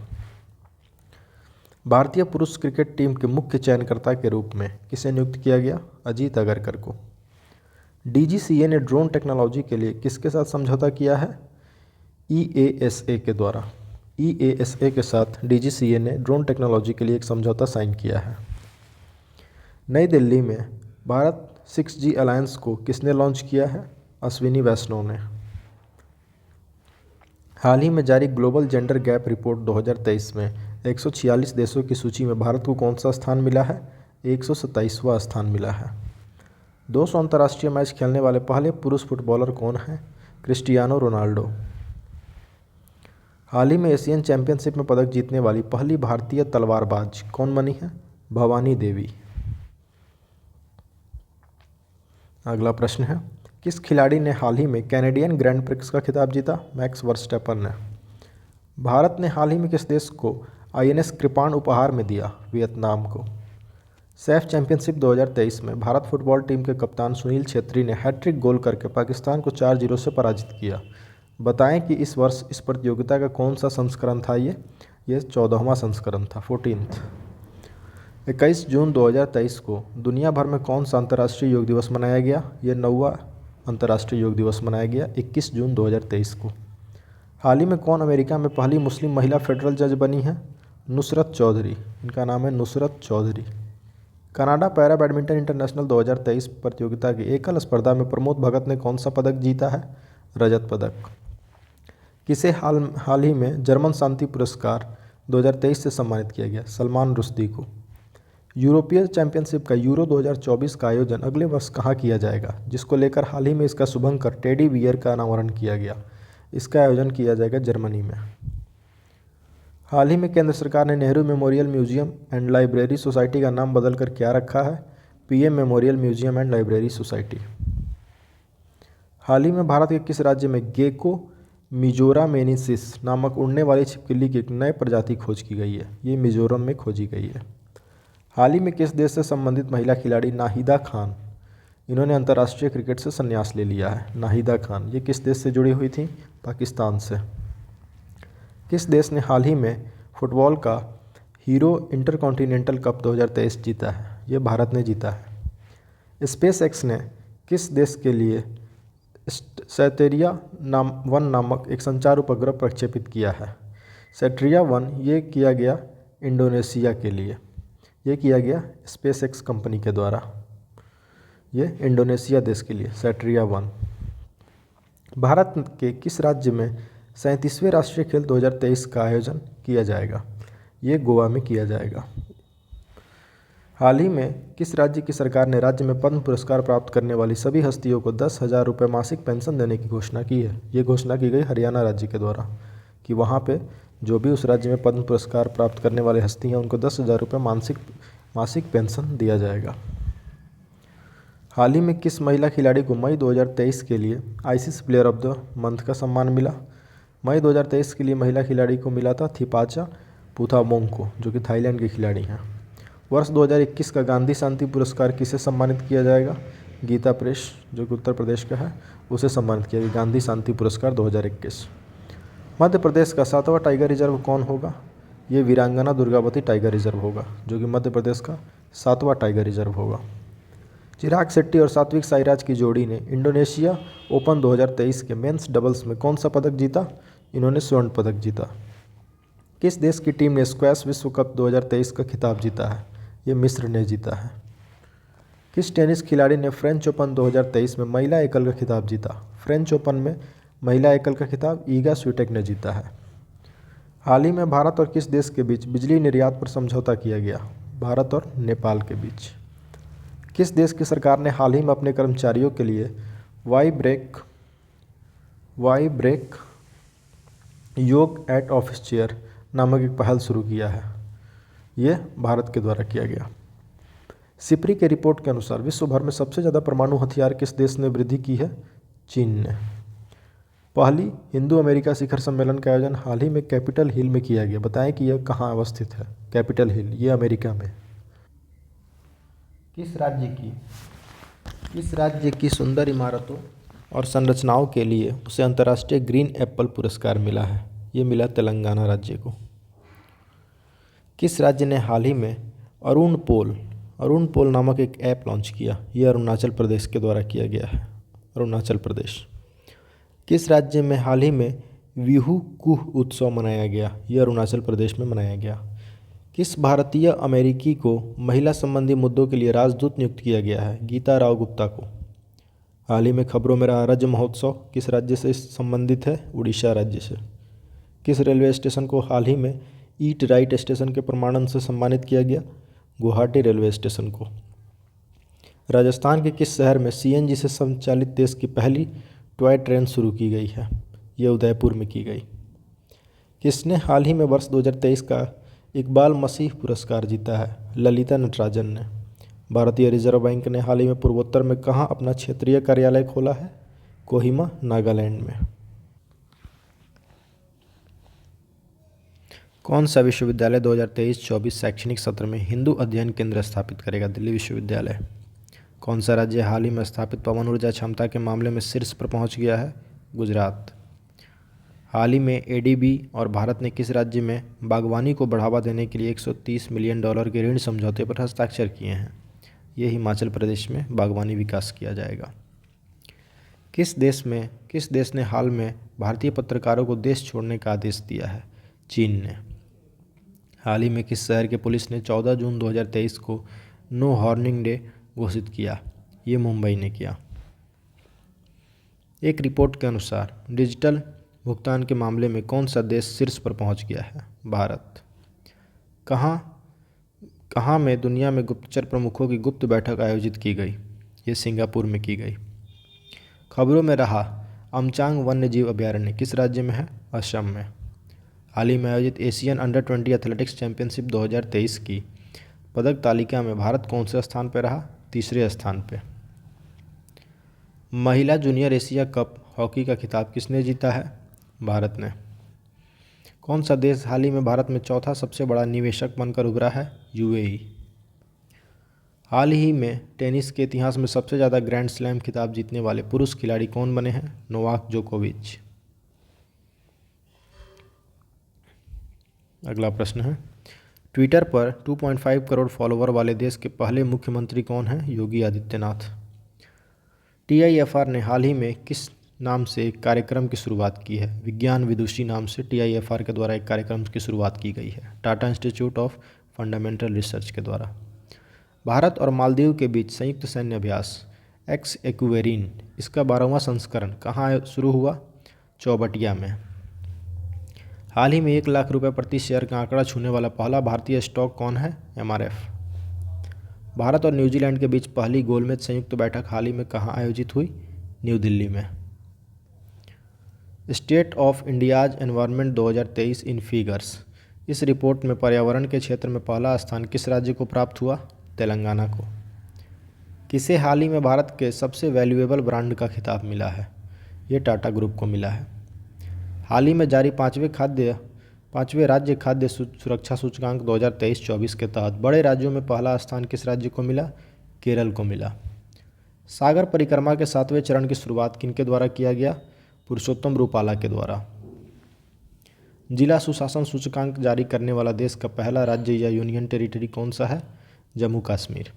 भारतीय पुरुष क्रिकेट टीम के मुख्य चयनकर्ता के रूप में किसे नियुक्त किया गया? अजीत अगरकर को। डीजीसीए ने ड्रोन टेक्नोलॉजी के लिए किसके साथ समझौता किया है? ईएएसए के द्वारा। ईएएसए के साथ डीजीसीए ने ड्रोन टेक्नोलॉजी के लिए एक समझौता साइन किया है। नई दिल्ली में भारत 6G अलायंस को किसने लॉन्च किया है? अश्विनी वैष्णव ने। हाल ही में जारी ग्लोबल जेंडर गैप रिपोर्ट 2023 में 146 देशों की सूची में भारत को कौन सा स्थान मिला है? 127वां स्थान मिला है। 200 अंतर्राष्ट्रीय मैच खेलने वाले पहले पुरुष फुटबॉलर कौन हैं? Cristiano Ronaldo. हाल ही में एशियन चैंपियनशिप में पदक जीतने वाली पहली भारतीय तलवारबाज कौन बनी है? भवानी देवी। अगला प्रश्न है, किस खिलाड़ी ने हाल ही में कैनेडियन ग्रैंड प्रिक्स का खिताब जीता? मैक्स वर्स्टैपन ने। भारत ने हाल ही में किस देश को आईएनएस कृपाण उपहार में दिया? वियतनाम को। सैफ चैंपियनशिप 2023 में भारत फुटबॉल टीम के कप्तान सुनील छेत्री ने हैट्रिक गोल करके पाकिस्तान को 4-0 से पराजित किया। बताएं कि इस वर्ष इस प्रतियोगिता का कौन सा संस्करण था? ये 14वां संस्करण था, 14th। 21 जून 2023 को दुनिया भर में कौन सा अंतर्राष्ट्रीय योग दिवस मनाया गया? ये 9वां अंतर्राष्ट्रीय योग दिवस मनाया गया 21 जून 2023 को। हाल ही में कौन अमेरिका में पहली मुस्लिम महिला फेडरल जज बनी है? नुसरत चौधरी। इनका नाम है Nusrat Chaudhary. Canada para badminton international 2023 प्रतियोगिता की एकल स्पर्धा में प्रमोद भगत ने कौन सा पदक जीता है? रजत पदक। किसे हाल ही में जर्मन शांति पुरस्कार 2023 से सम्मानित किया गया? सलमान रुश्दी को। यूरोपीय चैंपियनशिप का यूरो 2024 का आयोजन अगले वर्ष कहाँ किया जाएगा? जिसको लेकर हाल ही में इसका शुभंकर टेडी बियर का अनावरण किया गया। इसका आयोजन किया जाएगा जर्मनी में। हाल ही में केंद्र सरकार ने Nehru memorial museum and library society का नाम बदलकर क्या रखा है? PM memorial museum and library society. हाल ही में भारत के किस राज्य में गेको मिजोरामेनिसिस नामक उड़ने वाली छिपकली की एक नई प्रजाति खोज की गई है? ये मिजोरम में खोजी गई है। हाल ही में किस देश से संबंधित महिला खिलाड़ी नाहिदा खान, इन्होंने अंतर्राष्ट्रीय क्रिकेट से संन्यास ले लिया है? नाहिदा खान ये किस देश से जुड़ी हुई थी? पाकिस्तान से। किस देश ने हाल ही में फुटबॉल का हीरो इंटरकॉन्टिनेंटल कप 2023 जीता है? ये भारत ने जीता है। स्पेस एक्स ने किस देश के लिए सैटेरिया नामक एक संचार उपग्रह प्रक्षेपित किया है? सैटेरिया 1 ये किया गया इंडोनेशिया के लिए। ये किया गया स्पेस एक्स कंपनी के द्वारा। ये इंडोनेशिया देश के लिए सैटेरिया 1। भारत के किस राज्य में 37वें राष्ट्रीय खेल 2023 का आयोजन किया जाएगा? ये गोवा में किया जाएगा। हाल ही में किस राज्य की सरकार ने राज्य में पद्म पुरस्कार प्राप्त करने वाली सभी हस्तियों को 10,000 रुपये मासिक पेंशन देने की घोषणा की है? ये घोषणा की गई हरियाणा राज्य के द्वारा कि वहाँ पे जो भी उस राज्य में पद्म पुरस्कार प्राप्त करने वाले हस्ती हैं उनको 10,000 रुपये मासिक पेंशन दिया जाएगा। हाल ही में किस महिला खिलाड़ी को मई 2023 के लिए ICC player of the month का सम्मान मिला? मई 2023 के लिए महिला खिलाड़ी को मिला था थिपाचा पुथामोंग को, जो कि थाईलैंड की खिलाड़ी हैं। वर्ष 2021 का गांधी शांति पुरस्कार किसे सम्मानित किया जाएगा? गीता प्रेस, जो कि उत्तर प्रदेश का है, उसे सम्मानित किया गया गांधी शांति पुरस्कार 2021। मध्य प्रदेश का 7वां टाइगर रिजर्व कौन होगा? ये वीरांगना दुर्गावती टाइगर रिजर्व होगा, जो कि मध्य प्रदेश का 7वां टाइगर रिजर्व होगा। चिराग शेट्टी और सात्विक साईराज की जोड़ी ने इंडोनेशिया ओपन 2023 के मेंस डबल्स में कौन सा पदक जीता? इन्होंने स्वर्ण पदक जीता। किस देश की टीम ने स्क्वैश विश्व कप 2023 का खिताब जीता है? ये मिस्र ने जीता है। किस टेनिस खिलाड़ी ने फ्रेंच ओपन 2023 में महिला एकल का खिताब जीता? फ्रेंच ओपन में महिला एकल का खिताब ईगा स्विटेक ने जीता है। हाल ही में भारत और किस देश के बीच बिजली निर्यात पर समझौता किया गया? भारत और नेपाल के बीच। किस देश की सरकार ने हाल ही में अपने कर्मचारियों के लिए वाई ब्रेक योग एट ऑफिस चेयर नामक एक पहल शुरू किया है? ये भारत के द्वारा किया गया। सिप्री के रिपोर्ट के अनुसार विश्व भर में सबसे ज़्यादा परमाणु हथियार किस देश ने वृद्धि की है? चीन ने। पहली हिंदू अमेरिका शिखर सम्मेलन का आयोजन हाल ही में कैपिटल हिल में किया गया। बताएं कि यह कहाँ अवस्थित है? कैपिटल हिल, ये अमेरिका में। किस राज्य की सुंदर इमारतों और संरचनाओं के लिए उसे अंतर्राष्ट्रीय ग्रीन एप्पल पुरस्कार मिला है। ये मिला तेलंगाना राज्य को। किस राज्य ने हाल ही में अरुण पोल नामक एक ऐप लॉन्च किया? यह अरुणाचल प्रदेश के द्वारा किया गया है। अरुणाचल प्रदेश। किस राज्य में हाल ही में बिहू कुह उत्सव मनाया गया? यह अरुणाचल प्रदेश में मनाया गया। किस भारतीय अमेरिकी को महिला संबंधी मुद्दों के लिए राजदूत नियुक्त किया गया है? गीता राव गुप्ता को। हाल ही में खबरों में रहा रज महोत्सव किस राज्य से संबंधित है? उड़ीसा राज्य से। किस रेलवे स्टेशन को हाल ही में ईट राइट स्टेशन के प्रमाणन से सम्मानित किया गया? गुवाहाटी रेलवे स्टेशन को। राजस्थान के किस शहर में सीएनजी से संचालित देश की पहली टॉय ट्रेन शुरू की गई है? ये उदयपुर में की गई। किसने हाल ही में वर्ष 2023 का इकबाल मसीह पुरस्कार जीता है? ललिता नटराजन ने। भारतीय रिजर्व बैंक ने हाल ही में पूर्वोत्तर में कहाँ अपना क्षेत्रीय कार्यालय खोला है? कोहिमा, नागालैंड में। कौन सा विश्वविद्यालय 2023-24 शैक्षणिक सत्र में हिंदू अध्ययन केंद्र स्थापित करेगा? दिल्ली विश्वविद्यालय। कौन सा राज्य हाल ही में स्थापित पवन ऊर्जा क्षमता के मामले में शीर्ष पर पहुंच गया है? गुजरात। हाल ही में एडीबी और भारत ने किस राज्य में बागवानी को बढ़ावा देने के लिए $130 मिलियन के ऋण समझौते पर हस्ताक्षर किए हैं? ये हिमाचल प्रदेश में बागवानी विकास किया जाएगा। किस देश ने हाल में भारतीय पत्रकारों को देश छोड़ने का आदेश दिया है? चीन ने। हाल ही में किस शहर के पुलिस ने 14 जून 2023 को नो हॉर्निंग डे घोषित किया? ये मुंबई ने किया। एक रिपोर्ट के अनुसार डिजिटल भुगतान के मामले में कौन सा देश शीर्ष पर पहुंच गया है? भारत। कहाँ में दुनिया में गुप्तचर प्रमुखों की गुप्त बैठक आयोजित की गई? ये सिंगापुर में की गई। खबरों में रहा अमचांग वन्यजीव अभयारण्य किस राज्य में है? असम में। हाल ही में आयोजित एशियन अंडर-20 एथलेटिक्स चैंपियनशिप 2023 की पदक तालिका में भारत कौन से स्थान पर रहा? तीसरे स्थान पर। महिला जूनियर एशिया कप हॉकी का खिताब किसने जीता है? भारत ने। कौन सा देश हाल ही में भारत में चौथा सबसे बड़ा निवेशक बनकर उभरा है? यूएई। हाल ही में टेनिस के इतिहास में सबसे ज़्यादा ग्रैंड स्लैम खिताब जीतने वाले पुरुष खिलाड़ी कौन बने हैं? नोवाक जोकोविच। अगला प्रश्न है, ट्विटर पर 2.5 करोड़ फॉलोवर वाले देश के पहले मुख्यमंत्री कौन हैं? योगी आदित्यनाथ। टीआईएफआर ने हाल ही में किस नाम से एक कार्यक्रम की शुरुआत की है? विज्ञान विदुषी नाम से टीआईएफआर के द्वारा एक कार्यक्रम की शुरुआत की गई है, Tata institute of fundamental research के द्वारा। भारत और मालदीव के बीच संयुक्त सैन्य अभ्यास एक्स एक्वेरिन, इसका 12वां संस्करण कहाँ शुरू हुआ? चौबटिया में। हाल ही में 1 लाख रुपये प्रति शेयर का आंकड़ा छूने वाला पहला भारतीय स्टॉक कौन है? एमआरएफ। भारत और न्यूजीलैंड के बीच पहली गोलमेज संयुक्त बैठक हाल ही में कहाँ आयोजित हुई? न्यू दिल्ली में। State of India's environment 2023 in figures, इस रिपोर्ट में पर्यावरण के क्षेत्र में पहला स्थान किस राज्य को प्राप्त हुआ? तेलंगाना को। किसे हाल ही में भारत के सबसे वैल्यूएबल ब्रांड का खिताब मिला है? ये टाटा ग्रुप को मिला है। हाल ही में जारी पाँचवें राज्य खाद्य सुरक्षा सूचकांक 2023-24 के तहत बड़े राज्यों में पहला स्थान किस राज्य को मिला? केरल को मिला। सागर परिक्रमा के 7वें चरण की शुरुआत किनके द्वारा किया गया? पुरुषोत्तम रूपाला के द्वारा। जिला सुशासन सूचकांक जारी करने वाला देश का पहला राज्य या यूनियन टेरिटरी कौन सा है? जम्मू कश्मीर।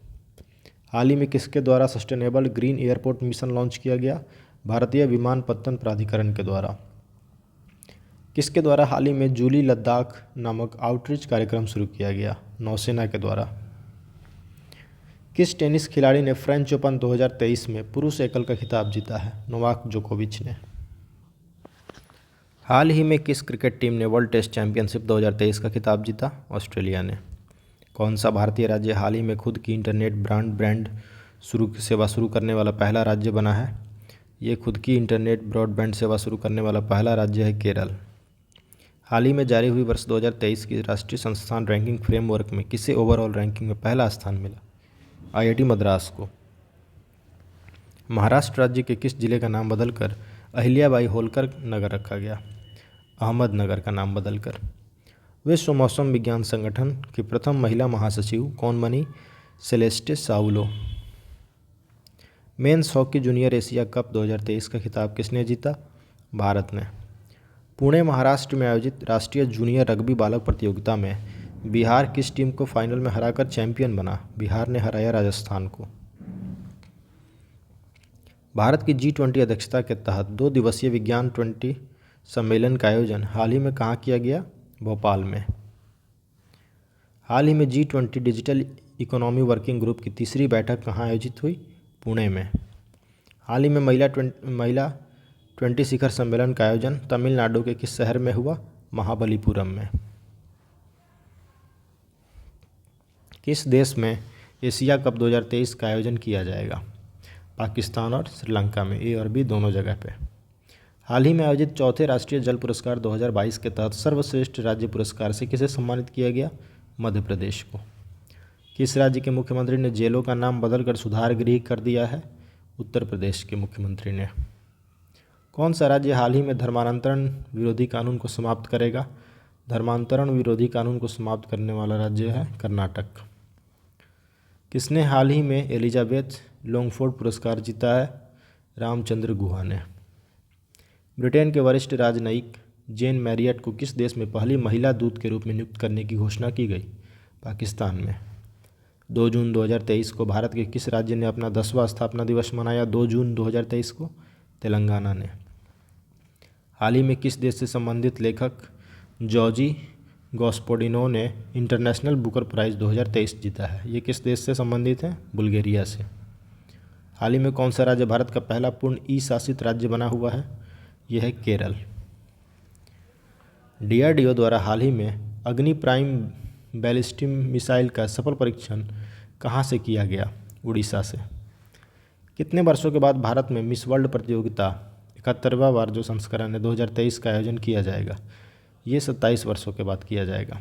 हाल ही में किसके द्वारा sustainable green airport mission launch किया गया? भारतीय विमानपत्तन प्राधिकरण के द्वारा। किसके द्वारा हाल ही में जूली लद्दाख नामक आउटरीच कार्यक्रम शुरू किया गया? नौसेना के द्वारा। किस टेनिस खिलाड़ी ने फ्रेंच ओपन 2023 में पुरुष एकल का खिताब जीता है? नोवाक जोकोविच ने। हाल ही में किस क्रिकेट टीम ने वर्ल्ड टेस्ट चैंपियनशिप 2023 का खिताब जीता? ऑस्ट्रेलिया ने। कौन सा भारतीय राज्य हाल ही में खुद की इंटरनेट ब्रॉडबैंड सेवा शुरू करने वाला पहला राज्य बना है? ये खुद की इंटरनेट ब्रॉडबैंड सेवा शुरू करने वाला पहला राज्य है केरल। हाल ही में जारी हुई वर्ष 2023 की राष्ट्रीय संस्थान रैंकिंग फ्रेमवर्क में किसे ओवरऑल रैंकिंग में पहला स्थान मिला? आईआईटी मद्रास को। महाराष्ट्र राज्य के किस जिले का नाम बदलकर अहिल्याबाई होलकर नगर रखा गया? अहमदनगर का नाम बदलकर। विश्व मौसम विज्ञान संगठन की प्रथम महिला महासचिव कौन बनी? Celeste Saulo. Men's hockey junior Asia cup 2023 का खिताब किसने जीता? भारत ने। पुणे महाराष्ट्र में आयोजित राष्ट्रीय जूनियर रग्बी बालक प्रतियोगिता में बिहार किस टीम को फाइनल में हराकर चैंपियन बना? बिहार ने हराया राजस्थान को। भारत की G20 अध्यक्षता के तहत 2 दिवसीय विज्ञान 20 सम्मेलन का आयोजन हाल ही में कहाँ किया गया? भोपाल में। हाल ही में G20 digital economy working group की तीसरी बैठक कहाँ आयोजित हुई? पुणे में। हाल ही में महिला 20 शिखर सम्मेलन का आयोजन तमिलनाडु के किस शहर में हुआ? महाबलीपुरम में। किस देश में एशिया कप 2023 का आयोजन किया जाएगा? पाकिस्तान और श्रीलंका में, ए और बी दोनों जगह पे। हाल ही में आयोजित चौथे राष्ट्रीय जल पुरस्कार 2022 के तहत सर्वश्रेष्ठ राज्य पुरस्कार से किसे सम्मानित किया गया? मध्य प्रदेश को। किस राज्य के मुख्यमंत्री ने जेलों का नाम बदलकर सुधार गृह कर दिया है? उत्तर प्रदेश के मुख्यमंत्री ने। कौन सा राज्य हाल ही में धर्मांतरण विरोधी कानून को समाप्त करेगा? धर्मांतरण विरोधी कानून को समाप्त करने वाला राज्य है कर्नाटक। किसने हाल ही में एलिजाबेथ लॉन्गफोर्ड पुरस्कार जीता है? रामचंद्र गुहा ने। ब्रिटेन के वरिष्ठ राजनयिक जेन मैरियट को किस देश में पहली महिला दूत के रूप में नियुक्त करने की घोषणा की गई? पाकिस्तान में। 2 जून 2023 को भारत के किस राज्य ने अपना 10वां स्थापना दिवस मनाया? 2 जून 2023 को तेलंगाना ने। हाल ही में किस देश से संबंधित लेखक जॉर्जी गॉस्पोडिनो ने इंटरनेशनल बुकर प्राइज़ 2023 जीता है? ये किस देश से संबंधित है? बुल्गारिया से। हाल ही में कौन सा राज्य भारत का पहला पूर्ण ई शासित राज्य बना हुआ है? यह है केरल। DRDO द्वारा हाल ही में अग्नि प्राइम बैलिस्टिक मिसाइल का सफल परीक्षण कहाँ से किया गया? उड़ीसा से। कितने वर्षों के बाद भारत में मिस वर्ल्ड प्रतियोगिता 71वां बार जो संस्करण है 2023 का आयोजन किया जाएगा? ये 27 वर्षों के बाद किया जाएगा।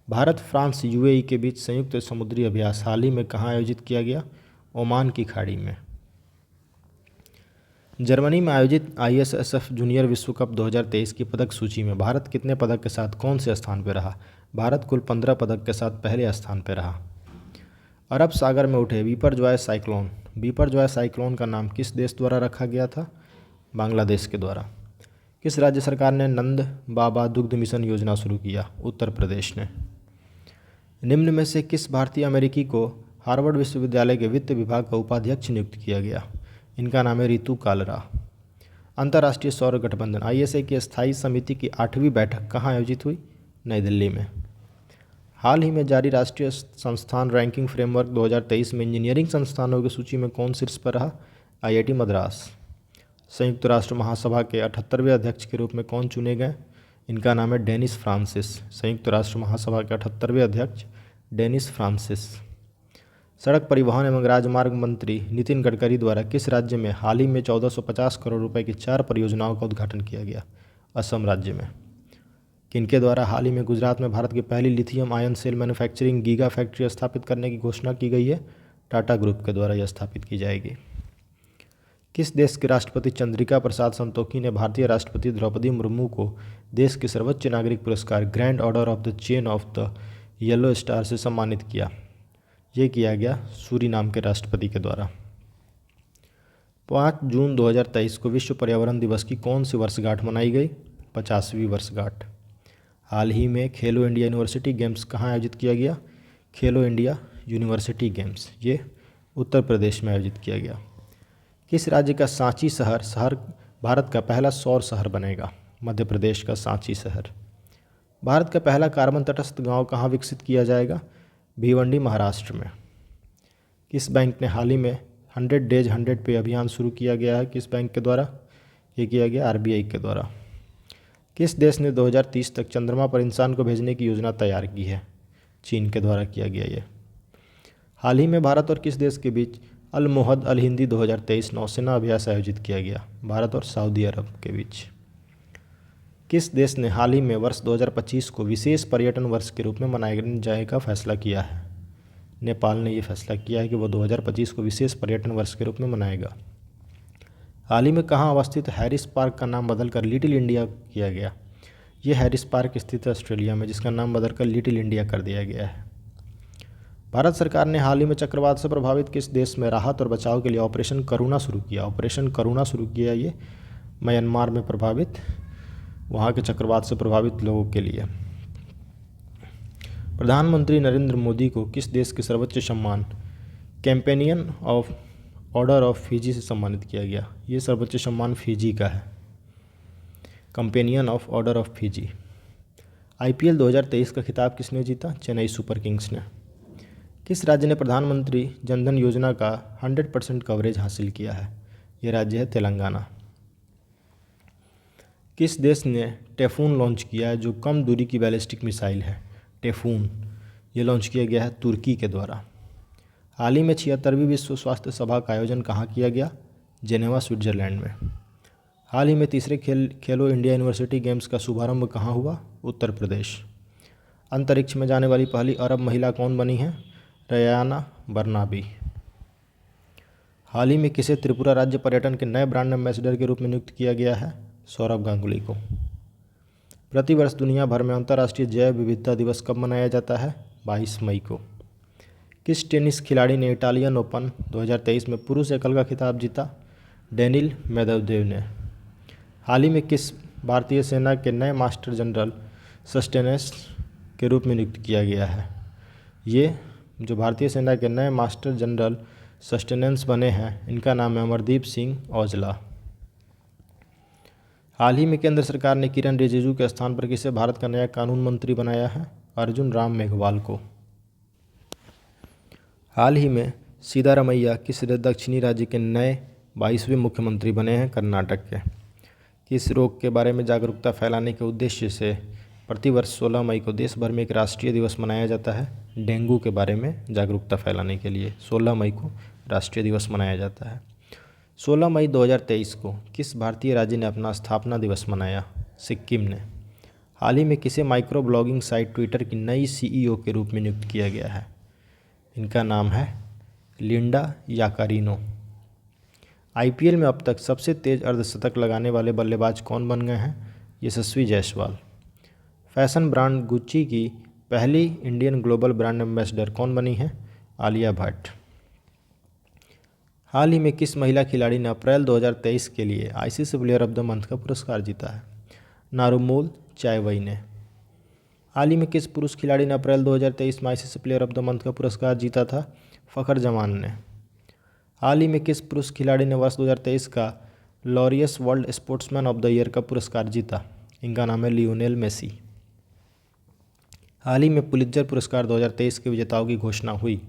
भारत फ्रांस UAE के बीच संयुक्त समुद्री अभ्यास हाल ही में कहाँ आयोजित किया गया? ओमान की खाड़ी में। जर्मनी में आयोजित ISSF जूनियर विश्व कप 2023 की पदक सूची में भारत कितने पदक के साथ कौन से स्थान पर रहा? भारत कुल 15 पदक के साथ पहले स्थान पर रहा। अरब सागर में उठे बिपरजॉय साइक्लोन। बिपरजॉय साइक्लोन का नाम किस देश द्वारा रखा गया था? बांग्लादेश के द्वारा। किस राज्य सरकार ने नंद बाबा दुग्ध मिशन योजना शुरू किया? उत्तर प्रदेश ने। निम्न में से किस भारतीय अमेरिकी को हार्वर्ड विश्वविद्यालय के वित्त विभाग का उपाध्यक्ष नियुक्त किया गया? इनका नाम है रितु कालरा। अंतर्राष्ट्रीय सौर गठबंधन ISA की स्थायी समिति की 8वीं बैठक कहाँ आयोजित हुई? नई दिल्ली में। हाल ही में जारी राष्ट्रीय संस्थान रैंकिंग फ्रेमवर्क 2023 में इंजीनियरिंग संस्थानों की सूची में कौन शीर्ष पर रहा? IIT मद्रास। संयुक्त राष्ट्र महासभा के 78वें अध्यक्ष के रूप में कौन चुने गए? इनका नाम है डेनिस फ्रांसिस। संयुक्त राष्ट्र महासभा के 78वें अध्यक्ष डेनिस फ्रांसिस। सड़क परिवहन एवं राजमार्ग मंत्री नितिन गडकरी द्वारा किस राज्य में हाल ही में 1450 करोड़ रुपए की 4 परियोजनाओं का उद्घाटन किया गया? असम राज्य में। किनके द्वारा हाल ही में गुजरात में भारत की पहली lithium ion cell manufacturing giga factory स्थापित करने की घोषणा की गई है? टाटा ग्रुप के द्वारा यह स्थापित की जाएगी। किस देश के राष्ट्रपति चंद्रिका प्रसाद संतोखी ने भारतीय राष्ट्रपति द्रौपदी मुर्मू को देश के सर्वोच्च नागरिक पुरस्कार grand order of the chain of the yellow star से सम्मानित किया? ये किया गया सूरीनाम के राष्ट्रपति के द्वारा। 5 जून 2023 को विश्व पर्यावरण दिवस की कौन सी वर्षगांठ मनाई गई? 50वीं वर्षगांठ। हाल ही में खेलो इंडिया यूनिवर्सिटी गेम्स कहाँ आयोजित किया गया? खेलो इंडिया यूनिवर्सिटी गेम्स, ये उत्तर प्रदेश में आयोजित किया गया। किस राज्य का सांची शहर भारत का पहला सौर शहर बनेगा? मध्य प्रदेश का सांची शहर। भारत का पहला कार्बन तटस्थ गांव कहाँ विकसित किया जाएगा? भिवंडी महाराष्ट्र में। किस बैंक ने हाल ही में 100 डेज 100 पे अभियान शुरू किया गया है? किस बैंक के द्वारा ये किया गया? RBI के द्वारा। किस देश ने 2030 तक चंद्रमा पर इंसान को भेजने की योजना तैयार की है? चीन के द्वारा किया गया ये। हाल ही में भारत और किस देश के बीच अल मोहद अल हिंदी 2023 नौसेना अभ्यास आयोजित किया गया? भारत और सऊदी अरब के बीच। किस देश ने हाल ही में वर्ष 2025 को विशेष पर्यटन वर्ष के रूप में मनाए जाने का फैसला किया है? नेपाल ने यह फैसला किया है कि वो 2025 को विशेष पर्यटन वर्ष के रूप में मनाएगा। हाल ही में कहाँ अवस्थित हैरिस पार्क का नाम बदलकर लिटिल इंडिया किया गया? ये हैरिस पार्क स्थित है ऑस्ट्रेलिया में, जिसका नाम बदलकर लिटिल इंडिया कर दिया गया है। भारत सरकार ने हाल ही में चक्रवात से प्रभावित किस देश में राहत और बचाव के लिए ऑपरेशन करुणा शुरू किया? ऑपरेशन करुणा शुरू किया ये म्यांमार में प्रभावित वहाँ के चक्रवात से प्रभावित लोगों के लिए। प्रधानमंत्री नरेंद्र मोदी को किस देश के सर्वोच्च सम्मान companion of order of Fiji से सम्मानित किया गया? ये सर्वोच्च सम्मान फिजी का है, companion of order of Fiji. IPL 2023 का खिताब किसने जीता? चेन्नई सुपर किंग्स ने। किस राज्य ने प्रधानमंत्री जनधन योजना का 100% कवरेज हासिल किया है? ये राज्य है तेलंगाना। किस देश ने टेफून लॉन्च किया है जो कम दूरी की बैलिस्टिक मिसाइल है? टेफून ये लॉन्च किया गया है तुर्की के द्वारा। हाल ही में 76वीं विश्व स्वास्थ्य सभा का आयोजन कहाँ किया गया? जेनेवा स्विट्जरलैंड में। हाल ही में तीसरे खेलो इंडिया यूनिवर्सिटी गेम्स का शुभारंभ कहाँ हुआ? उत्तर प्रदेश। अंतरिक्ष में जाने वाली पहली अरब महिला कौन बनी है? रयाना बर्नाबी। हाल ही में किसे त्रिपुरा राज्य पर्यटन के नए ब्रांड एम्बेसडर के रूप में नियुक्त किया गया है? सौरभ गांगुली को। प्रतिवर्ष दुनिया भर में अंतर्राष्ट्रीय जैव विविधता दिवस कब मनाया जाता है? 22 मई को। किस टेनिस खिलाड़ी ने इटालियन ओपन 2023 में पुरुष एकल का खिताब जीता? डेनिल मेदवेदेव ने। हाल ही में किस भारतीय सेना के नए मास्टर जनरल सस्टेनेंस के रूप में नियुक्त किया गया है? ये जो भारतीय सेना के नए मास्टर जनरल सस्टेनेंस बने हैं इनका नाम है अमरदीप सिंह औजला। हाल ही में केंद्र सरकार ने किरण रिजिजू के स्थान पर किसे भारत का नया कानून मंत्री बनाया है? अर्जुन राम मेघवाल को। हाल ही में सिद्धारमैया किस दक्षिणी राज्य के नए 22वें मुख्यमंत्री बने हैं? कर्नाटक के। किस रोग के बारे में जागरूकता फैलाने के उद्देश्य से प्रतिवर्ष 16 मई को देश भर में एक राष्ट्रीय दिवस मनाया जाता है? डेंगू के बारे में जागरूकता फैलाने के लिए 16 मई को राष्ट्रीय दिवस मनाया जाता है। 16 मई 2023 को किस भारतीय राज्य ने अपना स्थापना दिवस मनाया? सिक्किम ने। हाल ही में किसे माइक्रो ब्लॉगिंग साइट ट्विटर की नई सीईओ के रूप में नियुक्त किया गया है? इनका नाम है लिंडा याकारिनो। आईपीएल में अब तक सबसे तेज अर्धशतक लगाने वाले बल्लेबाज कौन बन गए हैं? यशस्वी जायसवाल। फैशन ब्रांड गुच्ची की पहली इंडियन ग्लोबल ब्रांड एम्बेसडर कौन बनी है? आलिया भट्ट। हाल ही में किस महिला खिलाड़ी ने अप्रैल 2023 के लिए ICC player of the month का पुरस्कार जीता है? नारुमोल चायवई ने। हाल ही में किस पुरुष खिलाड़ी ने अप्रैल 2023 में ICC player of the month का पुरस्कार जीता था? फ़खर जमान ने। हाल ही में किस पुरुष खिलाड़ी ने वर्ष 2023 का Laureus world sportsman of the year का पुरस्कार जीता? इनका नाम है लियोनेल मेसी। हाल ही में पुलित्जर पुरस्कार 2023 के विजेताओं की घोषणा हुई।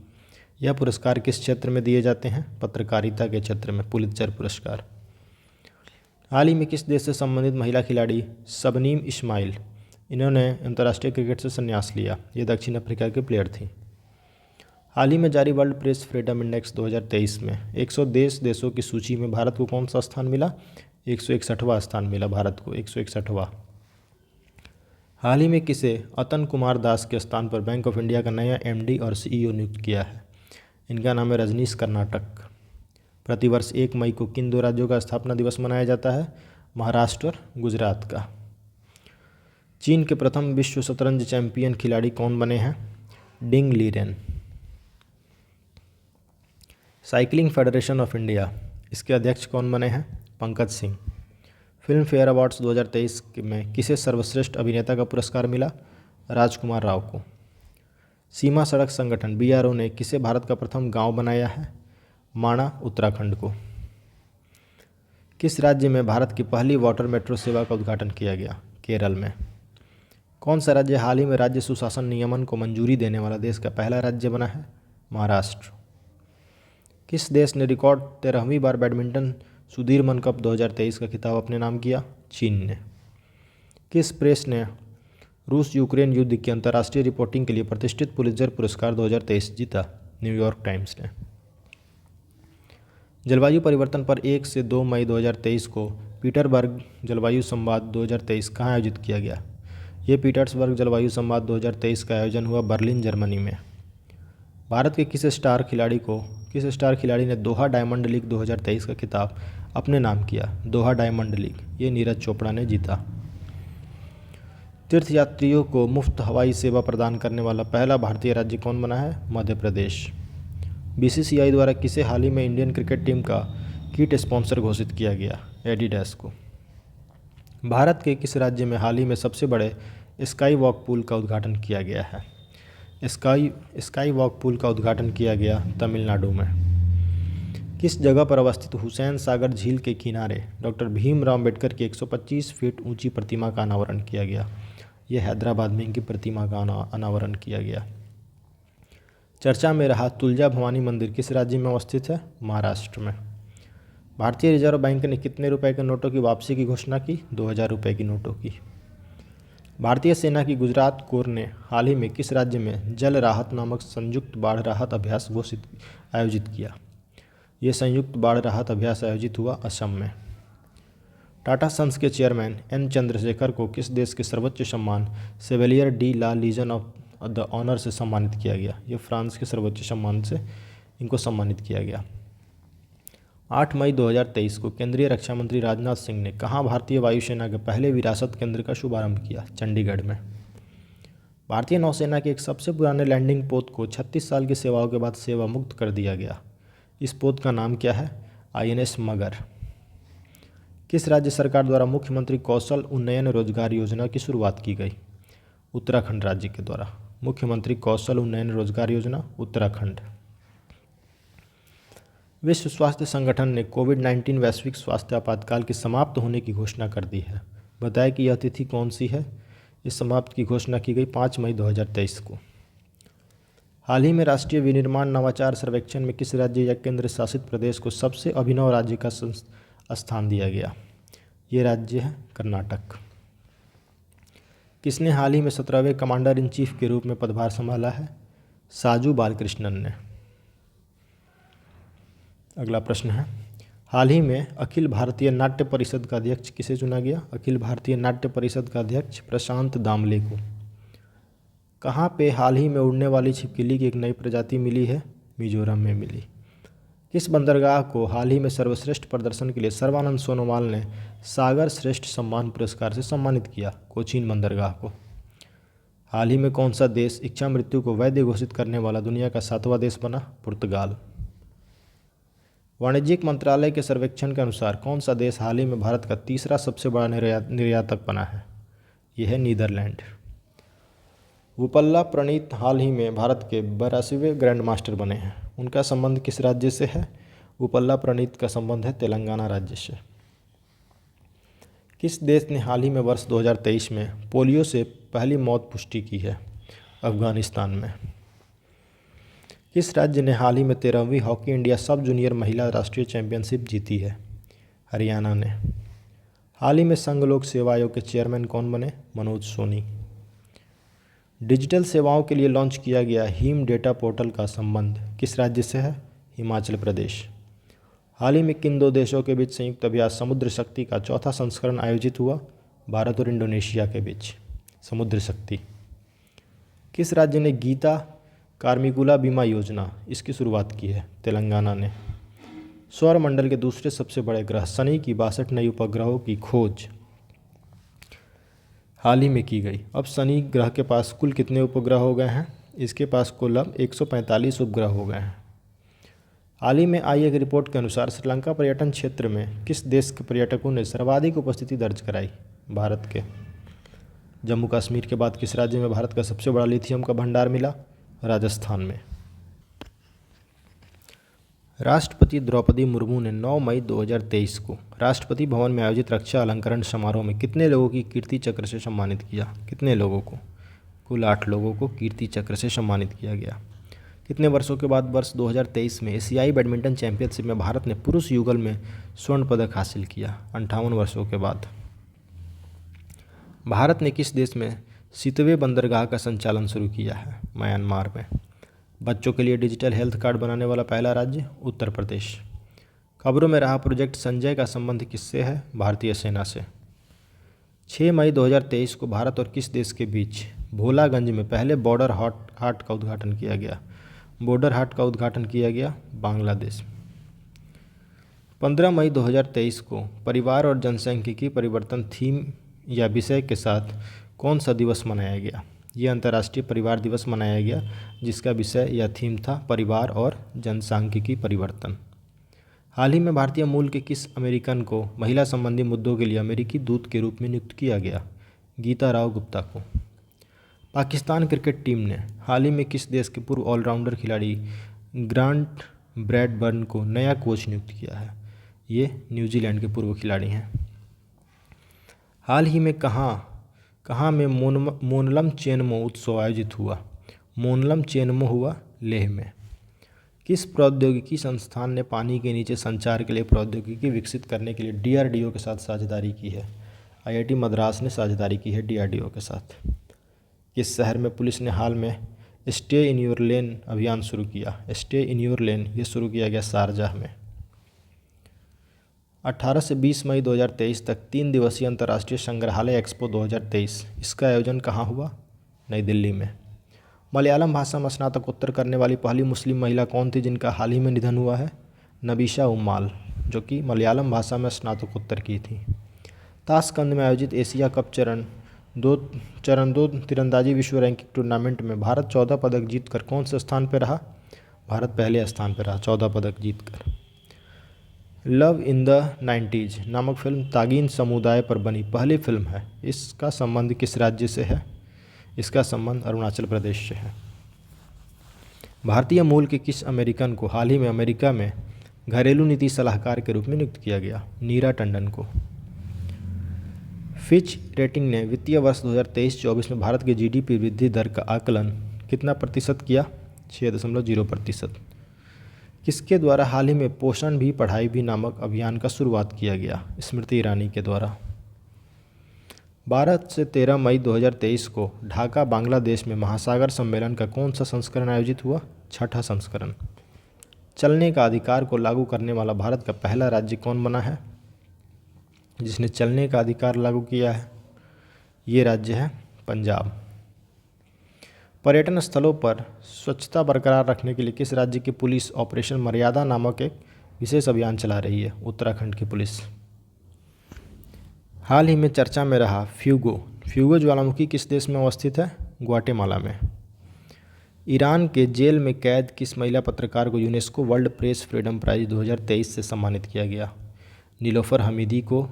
यह पुरस्कार किस क्षेत्र में दिए जाते हैं? पत्रकारिता के क्षेत्र में पुलित्जर पुरस्कार। हाल ही में किस देश से संबंधित महिला खिलाड़ी शबनीम इस्माइल इन्होंने अंतर्राष्ट्रीय क्रिकेट से संन्यास लिया? ये दक्षिण अफ्रीका के प्लेयर थी। हाल ही में जारी वर्ल्ड प्रेस फ्रीडम इंडेक्स 2023 में 100 देशों की सूची में भारत को कौन सा स्थान मिला? 161वां स्थान मिला भारत को, 161वां। हाल ही में किसे अतन कुमार दास के स्थान पर बैंक ऑफ इंडिया का नया एमडी और सीईओ नियुक्त किया है? इनका नाम है रजनीश कर्नाटक। प्रतिवर्ष 1 मई को किन दो राज्यों का स्थापना दिवस मनाया जाता है? महाराष्ट्र और गुजरात का। चीन के प्रथम विश्व शतरंज चैंपियन खिलाड़ी कौन बने हैं? Ding Liren. Cycling federation of India इसके अध्यक्ष कौन बने हैं? Pankaj Singh. Filmfare awards 2023 में किसे सर्वश्रेष्ठ अभिनेता का पुरस्कार मिला? राजकुमार राव को। सीमा सड़क संगठन बीआरओ ने किसे भारत का प्रथम गांव बनाया है? माणा उत्तराखंड को। किस राज्य में भारत की पहली वाटर मेट्रो सेवा का उद्घाटन किया गया? केरल में। कौन सा राज्य हाल ही में राज्य सुशासन नियमन को मंजूरी देने वाला देश का पहला राज्य बना है? महाराष्ट्र। किस देश ने रिकॉर्ड 13वीं बार बैडमिंटन सुधीरमन कप 2023 का खिताब अपने नाम किया? चीन ने। किस प्रेस ने रूस यूक्रेन युद्ध की अंतर्राष्ट्रीय रिपोर्टिंग के लिए प्रतिष्ठित पुलित्जर पुरस्कार 2023 जीता? न्यूयॉर्क टाइम्स ने। जलवायु परिवर्तन पर 1 से 2 मई 2023 को पीटर्सबर्ग जलवायु संवाद 2023 कहाँ आयोजित किया गया? ये पीटर्सबर्ग जलवायु संवाद 2023 का आयोजन हुआ बर्लिन जर्मनी में। भारत के किस स्टार खिलाड़ी ने दोहा डायमंड लीग 2023 का खिताब अपने नाम किया? दोहा डायमंड लीग ये नीरज चोपड़ा ने जीता। तीर्थयात्रियों को मुफ्त हवाई सेवा प्रदान करने वाला पहला भारतीय राज्य कौन बना है? मध्य प्रदेश। बीसीसीआई द्वारा किसे हाल ही में इंडियन क्रिकेट टीम का किट स्पॉन्सर घोषित किया गया? एडिडास को। भारत के किस राज्य में हाल ही में सबसे बड़े स्काई वॉक पूल का उद्घाटन किया गया है? स्काई वॉक पूल का उद्घाटन किया गया तमिलनाडु में। किस जगह पर अवस्थित हुसैन सागर झील के किनारे डॉक्टर भीमराव अम्बेडकर की 125 फीट ऊंची प्रतिमा का अनावरण किया गया? यह हैदराबाद में इनकी प्रतिमा का अनावरण किया गया। चर्चा में रहा तुलजा भवानी मंदिर किस राज्य में अवस्थित है? महाराष्ट्र में। भारतीय रिजर्व बैंक ने कितने रुपए के नोटों की वापसी की घोषणा की? 2000 रुपये की नोटों की। भारतीय सेना की गुजरात कोर ने हाल ही में किस राज्य में जल राहत नामक संयुक्त बाढ़ राहत अभ्यास आयोजित किया? ये संयुक्त बाढ़ राहत अभ्यास आयोजित हुआ असम में। टाटा सन्स के चेयरमैन एन चंद्रशेखर को किस देश के सर्वोच्च सम्मान Chevalier de la Legion of the honour से सम्मानित किया गया? ये फ्रांस के सर्वोच्च सम्मान से इनको सम्मानित किया गया। 8 मई 2023 को केंद्रीय रक्षा मंत्री राजनाथ सिंह ने कहाँ भारतीय वायुसेना के पहले विरासत केंद्र का शुभारंभ किया? चंडीगढ़ में। भारतीय नौसेना के एक सबसे पुराने लैंडिंग पोत को 36 साल की सेवाओं के बाद सेवा मुक्त कर दिया गया। इस पोत का नाम क्या है? INS मगर। किस राज्य सरकार द्वारा मुख्यमंत्री कौशल उन्नयन रोजगार योजना की शुरुआत की गई? उत्तराखंड राज्य के द्वारा। मुख्यमंत्री कौशल उन्नयन रोजगार योजना उत्तराखंड। विश्व स्वास्थ्य संगठन ने कोविड-19 वैश्विक स्वास्थ्य आपातकाल के समाप्त होने की घोषणा कर दी है। बताएं कि यह तिथि कौन सी है? इस समाप्त की घोषणा की गई 5 मई 2023 को। हाल ही में राष्ट्रीय विनिर्माण नवाचार सर्वेक्षण में किस राज्य या केंद्र शासित प्रदेश को सबसे अभिनव राज्य का स्थान दिया गया? ये राज्य है कर्नाटक। किसने हाल ही में 17वें कमांडर इन चीफ के रूप में पदभार संभाला है? साजू बालकृष्णन ने। अगला प्रश्न है, हाल ही में अखिल भारतीय नाट्य परिषद का अध्यक्ष किसे चुना गया? अखिल भारतीय नाट्य परिषद का अध्यक्ष प्रशांत दामले को। कहाँ पे हाल ही में उड़ने वाली छिपकली की एक नई प्रजाति मिली है? मिजोरम में मिली। किस बंदरगाह को हाल ही में सर्वश्रेष्ठ प्रदर्शन के लिए सर्बानंद सोनोवाल ने सागर श्रेष्ठ सम्मान पुरस्कार से सम्मानित किया? कोचीन बंदरगाह को। हाल ही में कौन सा देश इच्छा मृत्यु को वैध घोषित करने वाला दुनिया का 7वां देश बना? पुर्तगाल। वाणिज्यिक मंत्रालय के सर्वेक्षण के अनुसार कौन सा देश हाल ही में भारत का तीसरा सबसे बड़ा निर्यातक बना है? यह है नीदरलैंड। वुपल्ला प्रणीत हाल ही में भारत के 82वें ग्रैंड मास्टर बने हैं। उनका संबंध किस राज्य से है? वुपल्ला प्रणीत का संबंध है तेलंगाना राज्य से। किस देश ने हाल ही में वर्ष 2023 में पोलियो से पहली मौत पुष्टि की है? अफगानिस्तान में। किस राज्य ने हाल ही में 13वीं हॉकी इंडिया सब जूनियर महिला राष्ट्रीय चैंपियनशिप जीती है? हरियाणा ने। हाल ही में संघ लोक सेवा आयोग के चेयरमैन कौन बने? मनोज सोनी। डिजिटल सेवाओं के लिए लॉन्च किया गया हिम डेटा पोर्टल का संबंध किस राज्य से है? हिमाचल प्रदेश। हाल ही में किन दो देशों के बीच संयुक्त अभ्यास समुद्र शक्ति का चौथा संस्करण आयोजित हुआ? भारत और इंडोनेशिया के बीच समुद्र शक्ति। किस राज्य ने गीता कार्मिकुला बीमा योजना इसकी शुरुआत की है? तेलंगाना ने। सौरमंडल के दूसरे सबसे बड़े ग्रह शनि की 62 नई उपग्रहों की खोज हाल ही में की गई। अब शनि ग्रह के पास कुल कितने उपग्रह हो गए हैं? इसके पास कुल अब 145 उपग्रह हो गए हैं। हाल ही में आई एक रिपोर्ट के अनुसार श्रीलंका पर्यटन क्षेत्र में किस देश के पर्यटकों ने सर्वाधिक उपस्थिति दर्ज कराई? भारत के। जम्मू कश्मीर के बाद किस राज्य में भारत का सबसे बड़ा लिथियम का भंडार मिला? राजस्थान में। राष्ट्रपति द्रौपदी मुर्मू ने 9 मई 2023 को राष्ट्रपति भवन में आयोजित रक्षा अलंकरण समारोह में कितने लोगों की कीर्ति चक्र से सम्मानित किया? कितने लोगों को? कुल 8 लोगों को कीर्ति चक्र से सम्मानित किया गया। कितने वर्षों के बाद वर्ष 2023 में एशियाई बैडमिंटन चैंपियनशिप में भारत ने पुरुष युगल में स्वर्ण पदक हासिल किया? 58 वर्षों के बाद। भारत ने किस देश में 7वें बंदरगाह का संचालन शुरू किया है? म्यांमार में। बच्चों के लिए डिजिटल हेल्थ कार्ड बनाने वाला पहला राज्य? उत्तर प्रदेश। खबरों में रहा प्रोजेक्ट संजय का संबंध किससे है? भारतीय सेना से। 6 मई 2023 को भारत और किस देश के बीच भोलागंज में पहले बॉर्डर हाट का उद्घाटन किया गया? बॉर्डर हाट का उद्घाटन किया गया बांग्लादेश। 15 मई 2023 को परिवार और जनसांख्यिकी परिवर्तन थीम या विषय के साथ कौन सा दिवस मनाया गया? ये अंतर्राष्ट्रीय परिवार दिवस मनाया गया, जिसका विषय या थीम था परिवार और जनसांख्यिकी परिवर्तन। हाल ही में भारतीय मूल के किस अमेरिकन को महिला संबंधी मुद्दों के लिए अमेरिकी दूत के रूप में नियुक्त किया गया? गीता राव गुप्ता को। पाकिस्तान क्रिकेट टीम ने हाल ही में किस देश के पूर्व ऑलराउंडर खिलाड़ी ग्रांट ब्रैडबर्न को नया कोच नियुक्त किया है? ये न्यूजीलैंड के पूर्व खिलाड़ी हैं। हाल ही में कहाँ में मोनलम चेनमो उत्सव आयोजित हुआ? मोनलम चेनमो हुआ लेह में। किस प्रौद्योगिकी संस्थान ने पानी के नीचे संचार के लिए प्रौद्योगिकी विकसित करने के लिए DRDO के साथ साझेदारी की है? IIT मद्रास ने साझेदारी की है DRDO के साथ। किस शहर में पुलिस ने हाल में स्टे इन योर लेन अभियान शुरू किया? स्टे इन योर लेन ये शुरू किया गया शारजाह में। 18 से 20 मई 2023 तक 3 दिवसीय अंतर्राष्ट्रीय संग्रहालय एक्सपो 2023, इसका आयोजन कहाँ हुआ? नई दिल्ली में। मलयालम भाषा में स्नातकोत्तर करने वाली पहली मुस्लिम महिला कौन थी जिनका हाल ही में निधन हुआ है? नबीशा उम्माल, जो कि मलयालम भाषा में स्नातकोत्तर की थी। ताशकंद में आयोजित एशिया कप चरण दो तीरंदाजी विश्व रैंकिंग टूर्नामेंट में भारत 14 पदक जीतकर कौन से स्थान पर रहा? भारत पहले स्थान पर रहा 14 पदक जीतकर। लव इन द 90s नामक फिल्म तागिन समुदाय पर बनी पहली फिल्म है। इसका संबंध किस राज्य से है? इसका संबंध अरुणाचल प्रदेश से है। भारतीय मूल के किस अमेरिकन को हाल ही में अमेरिका में घरेलू नीति सलाहकार के रूप में नियुक्त किया गया? नीरा टंडन को। फिच रेटिंग ने वित्तीय वर्ष 2023-24 में भारत के GDP वृद्धि दर का आकलन कितना प्रतिशत किया? 6.0%। किसके द्वारा हाल ही में पोषण भी पढ़ाई भी नामक अभियान का शुरुआत किया गया? स्मृति ईरानी के द्वारा। 12 से 13 मई 2023 को ढाका बांग्लादेश में महासागर सम्मेलन का कौन सा संस्करण आयोजित हुआ? 6ठा संस्करण। चलने का अधिकार को लागू करने वाला भारत का पहला राज्य कौन बना है जिसने चलने का अधिकार लागू किया है? ये राज्य है पंजाब। पर्यटन स्थलों पर स्वच्छता बरकरार रखने के लिए किस राज्य की पुलिस ऑपरेशन मर्यादा नामक एक विशेष अभियान चला रही है? उत्तराखंड की पुलिस। हाल ही में चर्चा में रहा फ्यूगो ज्वालामुखी किस देश में अवस्थित है? ग्वाटेमाला में। ईरान के जेल में कैद किस महिला पत्रकार को UNESCO world press freedom prize 2023 से सम्मानित किया गया? नीलोफर हमीदी को,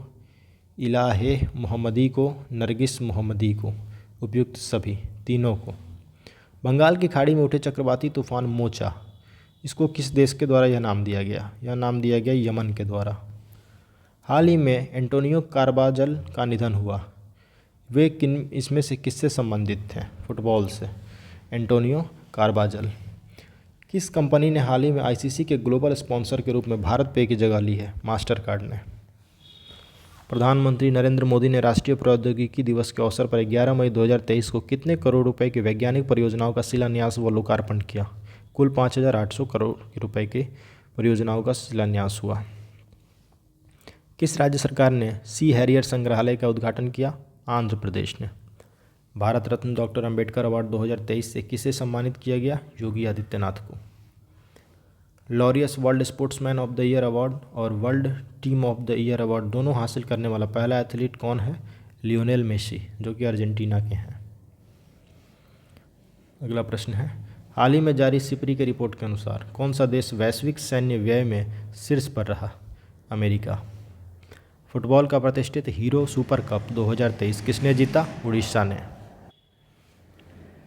इलाहे मोहम्मदी को, नरगिस मोहम्मदी को, उपयुक्त सभी तीनों को। बंगाल की खाड़ी में उठे चक्रवाती तूफान मोचा, इसको किस देश के द्वारा यह नाम दिया गया? यह नाम दिया गया यमन के द्वारा। हाल ही में एंटोनियो कार्बाजल का निधन हुआ, वे इसमें से किससे संबंधित थे? फुटबॉल से। Antonio Carbajal. किस कंपनी ने हाल ही में ICC के ग्लोबल स्पॉन्सर के रूप में भारत पे की जगह ली है? मास्टर कार्ड ने। प्रधानमंत्री नरेंद्र मोदी ने राष्ट्रीय प्रौद्योगिकी दिवस के अवसर पर 11 मई 2023 को कितने करोड़ रुपए की वैज्ञानिक परियोजनाओं का शिलान्यास व लोकार्पण किया? कुल 5,800 करोड़ रुपए की परियोजनाओं का शिलान्यास हुआ। किस राज्य सरकार ने सी हैरियर संग्रहालय का उद्घाटन किया? आंध्र प्रदेश ने। भारत रत्न डॉक्टर अंबेडकर अवार्ड 2023 से किसे सम्मानित किया गया? योगी आदित्यनाथ को। Laureus world sportsman of the year award और world team of the year award दोनों हासिल करने वाला पहला एथलीट कौन है? लियोनेल मेसी, जो कि अर्जेंटीना के हैं। अगला प्रश्न है, हाल ही में जारी सिपरी के रिपोर्ट के अनुसार कौन सा देश वैश्विक सैन्य व्यय में शीर्ष पर रहा? अमेरिका। फुटबॉल का प्रतिष्ठित हीरो सुपर कप 2023 किसने जीता? उड़ीसा ने।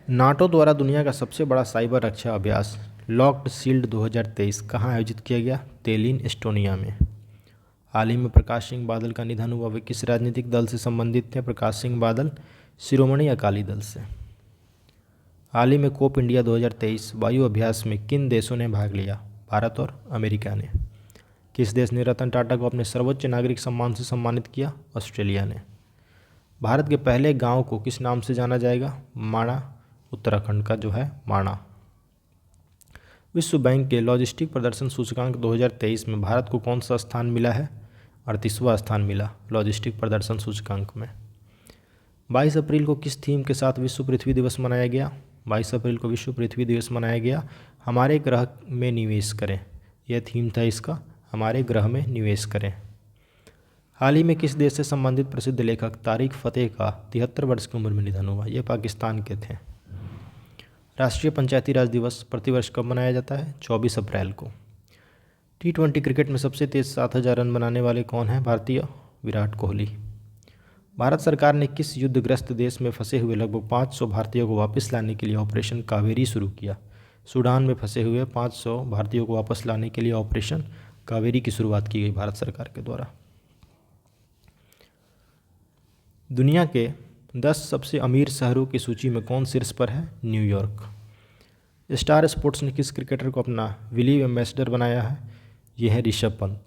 नाटो द्वारा दुनिया का सबसे बड़ा साइबर रक्षा अभ्यास लॉक्ड शील्ड 2023 कहाँ आयोजित किया गया? तेलिन, एस्टोनिया में। हाल ही में प्रकाश सिंह बादल का निधन हुआ, वे किस राजनीतिक दल से संबंधित थे? प्रकाश सिंह बादल शिरोमणि अकाली दल से। हाल ही में कोप इंडिया 2023 वायु अभ्यास में किन देशों ने भाग लिया? भारत और अमेरिका ने। किस देश ने रतन टाटा को अपने सर्वोच्च नागरिक सम्मान से सम्मानित किया? ऑस्ट्रेलिया ने। भारत के पहले गांव को किस नाम से जाना जाएगा? माणा, उत्तराखंड का जो है माणा। विश्व बैंक के लॉजिस्टिक प्रदर्शन सूचकांक 2023 में भारत को कौन सा स्थान मिला है? 38वां स्थान मिला लॉजिस्टिक प्रदर्शन सूचकांक में। 22 अप्रैल को किस थीम के साथ विश्व पृथ्वी दिवस मनाया गया? 22 अप्रैल को विश्व पृथ्वी दिवस मनाया गया हमारे ग्रह में निवेश करें, यह थीम था इसका, हमारे ग्रह में निवेश करें। हाल ही में किस देश से संबंधित प्रसिद्ध लेखक तारिक फ़तेह का 73 वर्ष की उम्र में निधन हुआ? ये पाकिस्तान के थे। राष्ट्रीय पंचायती राज दिवस प्रतिवर्ष कब मनाया जाता है? 24 अप्रैल को। T20 क्रिकेट में सबसे तेज 7,000 रन बनाने वाले कौन हैं? भारतीय विराट कोहली। भारत सरकार ने किस युद्धग्रस्त देश में फंसे हुए लगभग 500 भारतीयों को वापस लाने के लिए ऑपरेशन कावेरी शुरू किया? सूडान में फंसे हुए 500 भारतीयों को वापस लाने के लिए ऑपरेशन कावेरी की शुरुआत की गई भारत सरकार के द्वारा। दुनिया के 10 सबसे अमीर शहरों की सूची में कौन शीर्ष पर है? न्यूयॉर्क। स्टार स्पोर्ट्स ने किस क्रिकेटर को अपना विलीव एम्बेसडर बनाया है? यह है ऋषभ पंत।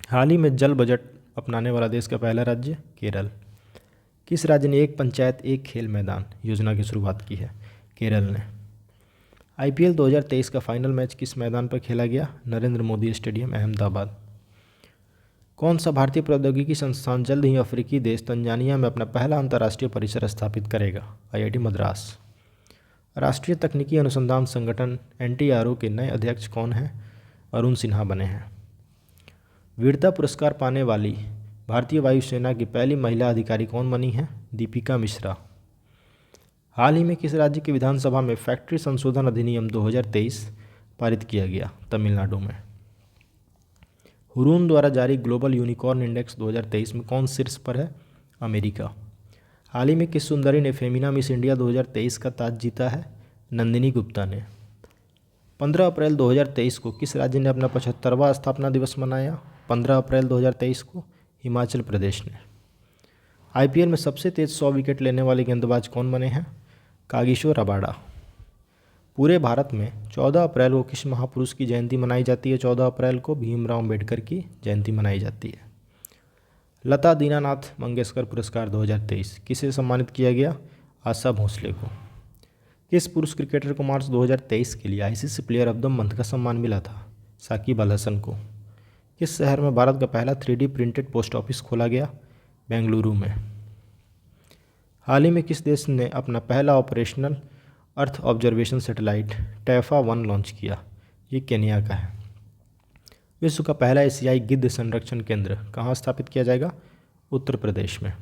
हाल ही में जल बजट अपनाने वाला देश का पहला राज्य? केरल। किस राज्य ने एक पंचायत एक खेल मैदान योजना की शुरुआत की है? केरल ने। IPL 2023 का फाइनल मैच किस मैदान पर खेला गया? नरेंद्र मोदी स्टेडियम, अहमदाबाद। कौन सा भारतीय प्रौद्योगिकी संस्थान जल्द ही अफ्रीकी देश तंजानिया में अपना पहला अंतर्राष्ट्रीय परिसर स्थापित करेगा? IIT मद्रास। राष्ट्रीय तकनीकी अनुसंधान संगठन NTRO के नए अध्यक्ष कौन हैं? अरुण सिन्हा बने हैं। वीरता पुरस्कार पाने वाली भारतीय वायुसेना की पहली महिला अधिकारी कौन बनी हैं? दीपिका मिश्रा। हाल ही में किस राज्य की विधानसभा में फैक्ट्री संशोधन अधिनियम 2023 पारित किया गया? तमिलनाडु में। हुरून द्वारा जारी ग्लोबल यूनिकॉर्न इंडेक्स 2023 में कौन शीर्ष पर है? अमेरिका। हाल ही में किस सुंदरी ने फेमिना मिस इंडिया 2023 का ताज जीता है? नंदिनी गुप्ता ने। 15 अप्रैल 2023 को किस राज्य ने अपना 75वां स्थापना दिवस मनाया? 15 अप्रैल 2023 को हिमाचल प्रदेश ने। IPL में सबसे तेज 100 विकेट लेने वाले गेंदबाज कौन बने हैं? Kagiso Rabada. पूरे भारत में 14 अप्रैल को किस महापुरुष की जयंती मनाई जाती है? 14 अप्रैल को भीमराव अम्बेडकर की जयंती मनाई जाती है। लता दीनानाथ मंगेशकर पुरस्कार 2023 किसे सम्मानित किया गया? आशा भोसले को। किस पुरुष क्रिकेटर को मार्च 2023 के लिए ICC player of the month का सम्मान मिला था? साकिब अल हसन को। किस शहर में भारत का पहला 3D प्रिंटेड पोस्ट ऑफिस खोला गया? बेंगलुरु में। हाल ही में किस देश ने अपना पहला operational earth observation satellite Taifa one launch किया? ये केन्या का है। विश्व का पहला एशियाई गिद्ध संरक्षण केंद्र कहाँ स्थापित किया जाएगा? उत्तर प्रदेश में।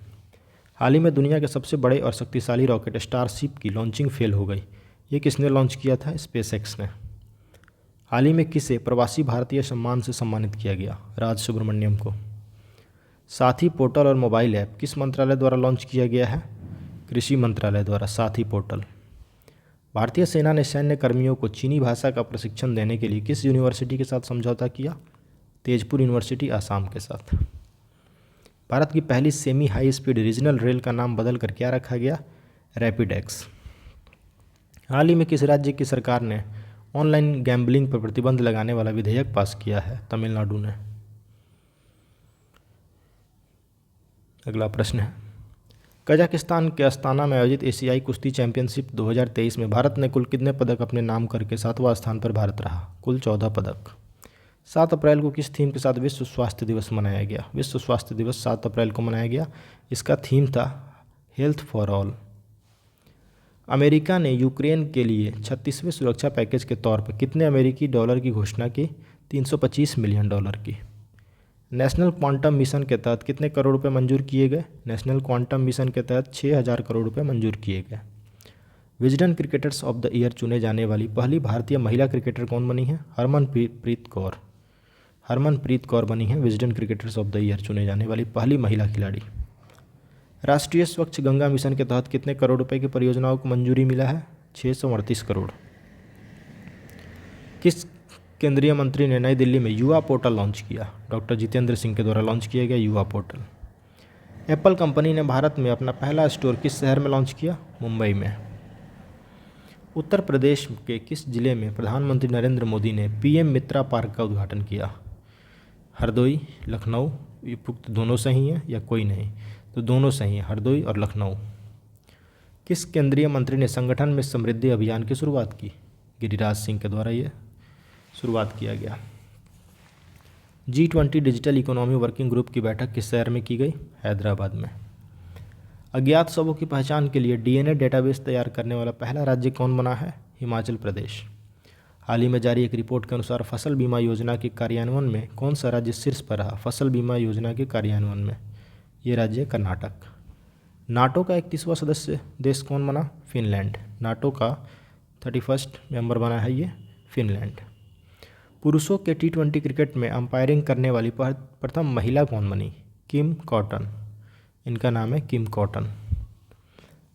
हाल ही में दुनिया के सबसे बड़े और शक्तिशाली रॉकेट स्टारशिप की लॉन्चिंग फेल हो गई। ये किसने लॉन्च किया था? स्पेसएक्स ने। हाल ही में किसे प्रवासी भारतीय सम्मान से सम्मानित किया गया? राज सुब्रमण्यम को। साथी पोर्टल और मोबाइल ऐप किस मंत्रालय द्वारा लॉन्च किया गया है? कृषि मंत्रालय द्वारा साथी पोर्टल। भारतीय सेना ने सैन्य कर्मियों को चीनी भाषा का प्रशिक्षण देने के लिए किस यूनिवर्सिटी के साथ समझौता किया? तेजपुर यूनिवर्सिटी, आसाम के साथ। भारत की पहली semi high speed regional rail का नाम बदल कर क्या रखा गया? रैपिडेक्स। हाल ही में किस राज्य की सरकार ने ऑनलाइन गैम्बलिंग पर प्रतिबंध लगाने वाला विधेयक पास किया है? तमिलनाडु ने। अगला प्रश्न है, कजाकिस्तान के अस्ताना में आयोजित एशियाई कुश्ती चैंपियनशिप 2023 में भारत ने कुल कितने पदक अपने नाम करके 7वां स्थान पर भारत रहा? कुल 14 पदक। 7 अप्रैल को किस थीम के साथ विश्व स्वास्थ्य दिवस मनाया गया? विश्व स्वास्थ्य दिवस 7 अप्रैल को मनाया गया। इसका थीम था हेल्थ फॉर ऑल। अमेरिका ने यूक्रेन के लिए 36वें सुरक्षा पैकेज के तौर पर कितने अमेरिकी डॉलर की घोषणा की? 325 मिलियन डॉलर की। नेशनल क्वांटम मिशन के तहत कितने करोड़ रुपए मंजूर किए गए? नेशनल क्वांटम मिशन के तहत 6000 करोड़ रुपए मंजूर किए गए। Wisden cricketers of the year चुने जाने वाली पहली भारतीय महिला क्रिकेटर कौन बनी है? हरमनप्रीत कौर। हरमनप्रीत कौर बनी है Wisden cricketers of the year चुने जाने वाली पहली महिला खिलाड़ी। राष्ट्रीय स्वच्छ गंगा मिशन के तहत कितने करोड़ रुपए की परियोजनाओं को मंजूरी मिला है? 638 करोड़। किस केंद्रीय मंत्री ने नई दिल्ली में युवा पोर्टल लॉन्च किया? डॉक्टर जितेंद्र सिंह के द्वारा लॉन्च किया गया युवा पोर्टल। एप्पल कंपनी ने भारत में अपना पहला स्टोर किस शहर में लॉन्च किया? मुंबई में। उत्तर प्रदेश के किस जिले में प्रधानमंत्री नरेंद्र मोदी ने PM मित्रा पार्क का उद्घाटन किया? हरदोई, लखनऊ। उपयुक्त दोनों सही हैं या कोई नहीं? तो दोनों सही हैं, हरदोई और लखनऊ। किस केंद्रीय मंत्री ने संगठन में समृद्धि अभियान की शुरुआत की? गिरिराज सिंह के द्वारा ये शुरुआत किया गया। G20 digital economy working group की बैठक किस शहर में की गई? हैदराबाद में। अज्ञात शवों की पहचान के लिए DNA डेटाबेस तैयार करने वाला पहला राज्य कौन बना है? हिमाचल प्रदेश। हाल ही में जारी एक रिपोर्ट के अनुसार फसल बीमा योजना के कार्यान्वयन में कौन सा राज्य शीर्ष पर रहा? फसल बीमा योजना के कार्यान्वयन में ये राज्य है कर्नाटक। नाटो का 31वां सदस्य देश कौन बना? फिनलैंड। नाटो का 31वां मेंबर बना है ये फिनलैंड। पुरुषों के T20 क्रिकेट में अंपायरिंग करने वाली प्रथम महिला कौन बनी? किम कॉटन। इनका नाम है किम कॉटन।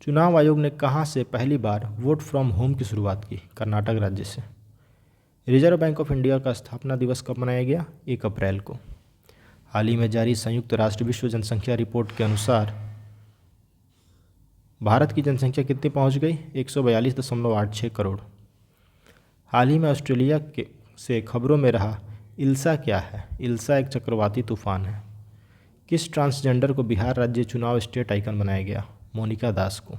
चुनाव आयोग ने कहाँ से पहली बार वोट फ्रॉम होम की शुरुआत की? कर्नाटक राज्य से। रिजर्व बैंक ऑफ इंडिया का स्थापना दिवस कब मनाया गया? 1 अप्रैल को। हाल ही में जारी संयुक्त राष्ट्र विश्व जनसंख्या रिपोर्ट के अनुसार भारत की जनसंख्या कितनी पहुंच गई? 142.86 करोड़। हाल ही में ऑस्ट्रेलिया से खबरों में रहा इल्सा क्या है? इल्सा एक चक्रवाती तूफान है। किस ट्रांसजेंडर को बिहार राज्य चुनाव स्टेट आइकन बनाया गया? मोनिका दास को।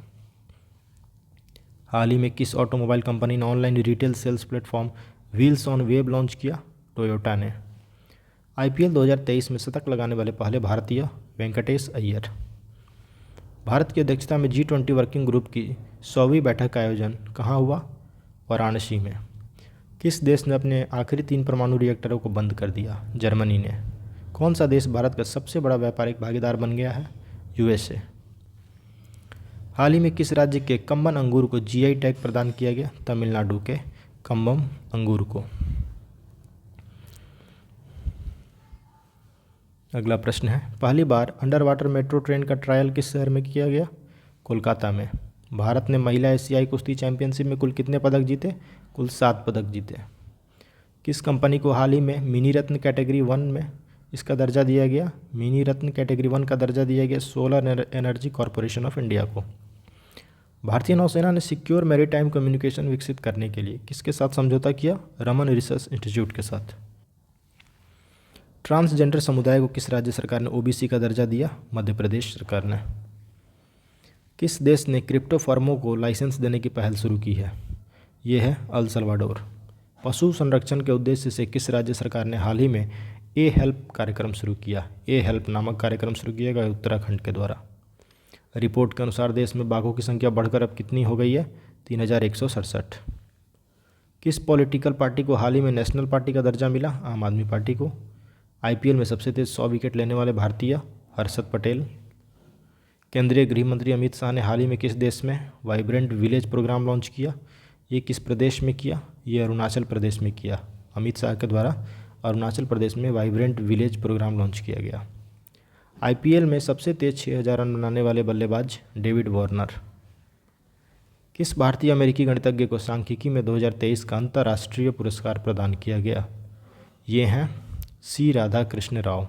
हाल ही में किस ऑटोमोबाइल कंपनी ने online retail sales platform wheels on web launch किया? टोयोटा ने। IPL 2023 में शतक लगाने वाले पहले भारतीय? वेंकटेश अय्यर। भारत की अध्यक्षता में G20 वर्किंग ग्रुप की 100वीं बैठक का आयोजन कहाँ हुआ? वाराणसी में। किस देश ने अपने आखिरी 3 परमाणु रिएक्टरों को बंद कर दिया? जर्मनी ने। कौन सा देश भारत का सबसे बड़ा व्यापारिक भागीदार बन गया है? USA। हाल ही में किस राज्य के कम्बन अंगूर को GI टैग प्रदान किया गया? तमिलनाडु के कम्बम अंगूर को। अगला प्रश्न है, पहली बार अंडर वाटर मेट्रो ट्रेन का ट्रायल किस शहर में किया गया? कोलकाता में। भारत ने महिला एशियाई कुश्ती चैंपियनशिप में कुल कितने पदक जीते? कुल 7 पदक जीते। किस कंपनी को हाल ही में मिनी रत्न कैटेगरी 1 में इसका दर्जा दिया गया? मिनी रत्न कैटेगरी 1 का दर्जा दिया गया solar energy corporation of India को। भारतीय नौसेना ने सिक्योर मैरीटाइम कम्युनिकेशन विकसित करने के लिए किसके साथ समझौता किया? रमन रिसर्च इंस्टीट्यूट के साथ। ट्रांसजेंडर समुदाय को किस राज्य सरकार ने OBC का दर्जा दिया? मध्य प्रदेश सरकार ने। किस देश ने क्रिप्टो फर्मों को लाइसेंस देने की पहल शुरू की है? ये है अल सल्वाडोर। पशु संरक्षण के उद्देश्य से किस राज्य सरकार ने हाल ही में हेल्प कार्यक्रम शुरू किया? हेल्प नामक कार्यक्रम शुरू किया गया उत्तराखंड के द्वारा। रिपोर्ट के अनुसार देश में बाघों की संख्या बढ़कर अब कितनी हो गई है? 3167। किस पॉलिटिकल पार्टी को हाल ही में नेशनल पार्टी का दर्जा मिला? आम आदमी पार्टी को। IPL में सबसे तेज 100 विकेट लेने वाले भारतीय? हर्षद पटेल। केंद्रीय गृह मंत्री अमित शाह ने हाल ही में किस देश में वाइब्रेंट विलेज प्रोग्राम लॉन्च किया? ये किस प्रदेश में किया? ये अरुणाचल प्रदेश में किया। अमित शाह के द्वारा अरुणाचल प्रदेश में वाइब्रेंट विलेज प्रोग्राम लॉन्च किया गया। IPL में सबसे तेज 6000 रन बनाने वाले बल्लेबाज? David Warner. किस भारतीय अमेरिकी गणितज्ञ को सांख्यिकी में 2023 का अंतर्राष्ट्रीय पुरस्कार प्रदान किया गया? ये हैं C Radhakrishna Rao.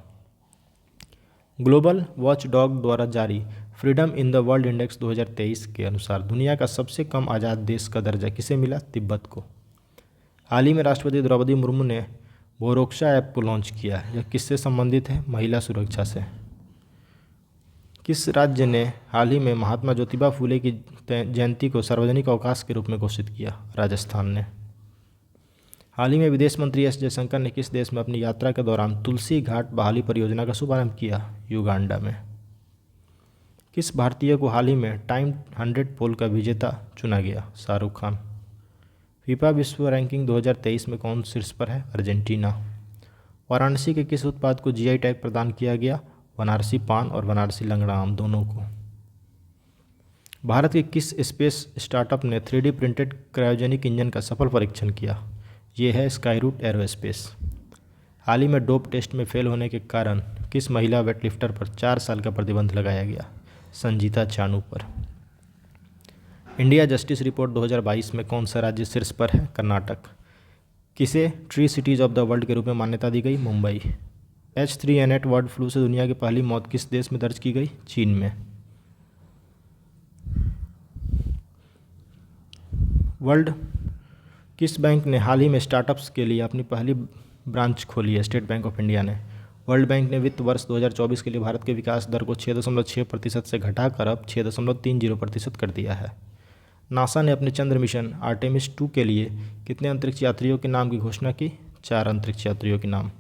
Global watchdog द्वारा जारी freedom in the world index 2023 के अनुसार दुनिया का सबसे कम आज़ाद देश का दर्जा किसे मिला? तिब्बत को। हाल ही में राष्ट्रपति द्रौपदी मुर्मू ने बोरोक्षा ऐप को लॉन्च किया है। यह किससे संबंधित है? महिला सुरक्षा से। किस राज्य ने हाल ही में महात्मा ज्योतिबा फूले की जयंती को सार्वजनिक अवकाश के रूप में घोषित किया? राजस्थान ने। हाल ही में विदेश मंत्री S जयशंकर ने किस देश में अपनी यात्रा के दौरान तुलसी घाट बहाली परियोजना का शुभारंभ किया? युगांडा में। किस भारतीय को हाल ही में टाइम 100 पोल का विजेता चुना गया? शाहरुख खान। फीफा विश्व रैंकिंग 2023 में कौन शीर्ष पर है? अर्जेंटीना। वाराणसी के किस उत्पाद को GI टैग प्रदान किया गया? बनारसी पान और बनारसी लंगड़ा आम दोनों को। भारत के किस स्पेस स्टार्टअप ने 3D प्रिंटेड क्रायोजेनिक इंजन का सफल परीक्षण किया? ये है स्काईरूट एरोस्पेस। हाल ही में डोप टेस्ट में फेल होने के कारण किस महिला वेटलिफ्टर पर 4 साल का प्रतिबंध लगाया गया? संजीता चानू पर। इंडिया जस्टिस रिपोर्ट 2022 में कौन सा राज्य शीर्ष पर है? कर्नाटक। किसे tree cities of the world के रूप में मान्यता दी गई? मुंबई। H3N8 बर्ड फ्लू से दुनिया की पहली मौत किस देश में दर्ज की गई? चीन में। वर्ल्ड किस बैंक ने हाल ही में स्टार्टअप्स के लिए अपनी पहली ब्रांच खोली है? स्टेट बैंक ऑफ इंडिया ने। वर्ल्ड बैंक ने वित्त वर्ष 2024 के लिए भारत के विकास दर को 6.6% से घटाकर अब 6.30% कर दिया है। नासा ने अपने चंद्र मिशन आर्टेमिस 2 के लिए कितने अंतरिक्ष यात्रियों के नाम की घोषणा की? 4 अंतरिक्ष यात्रियों के नाम।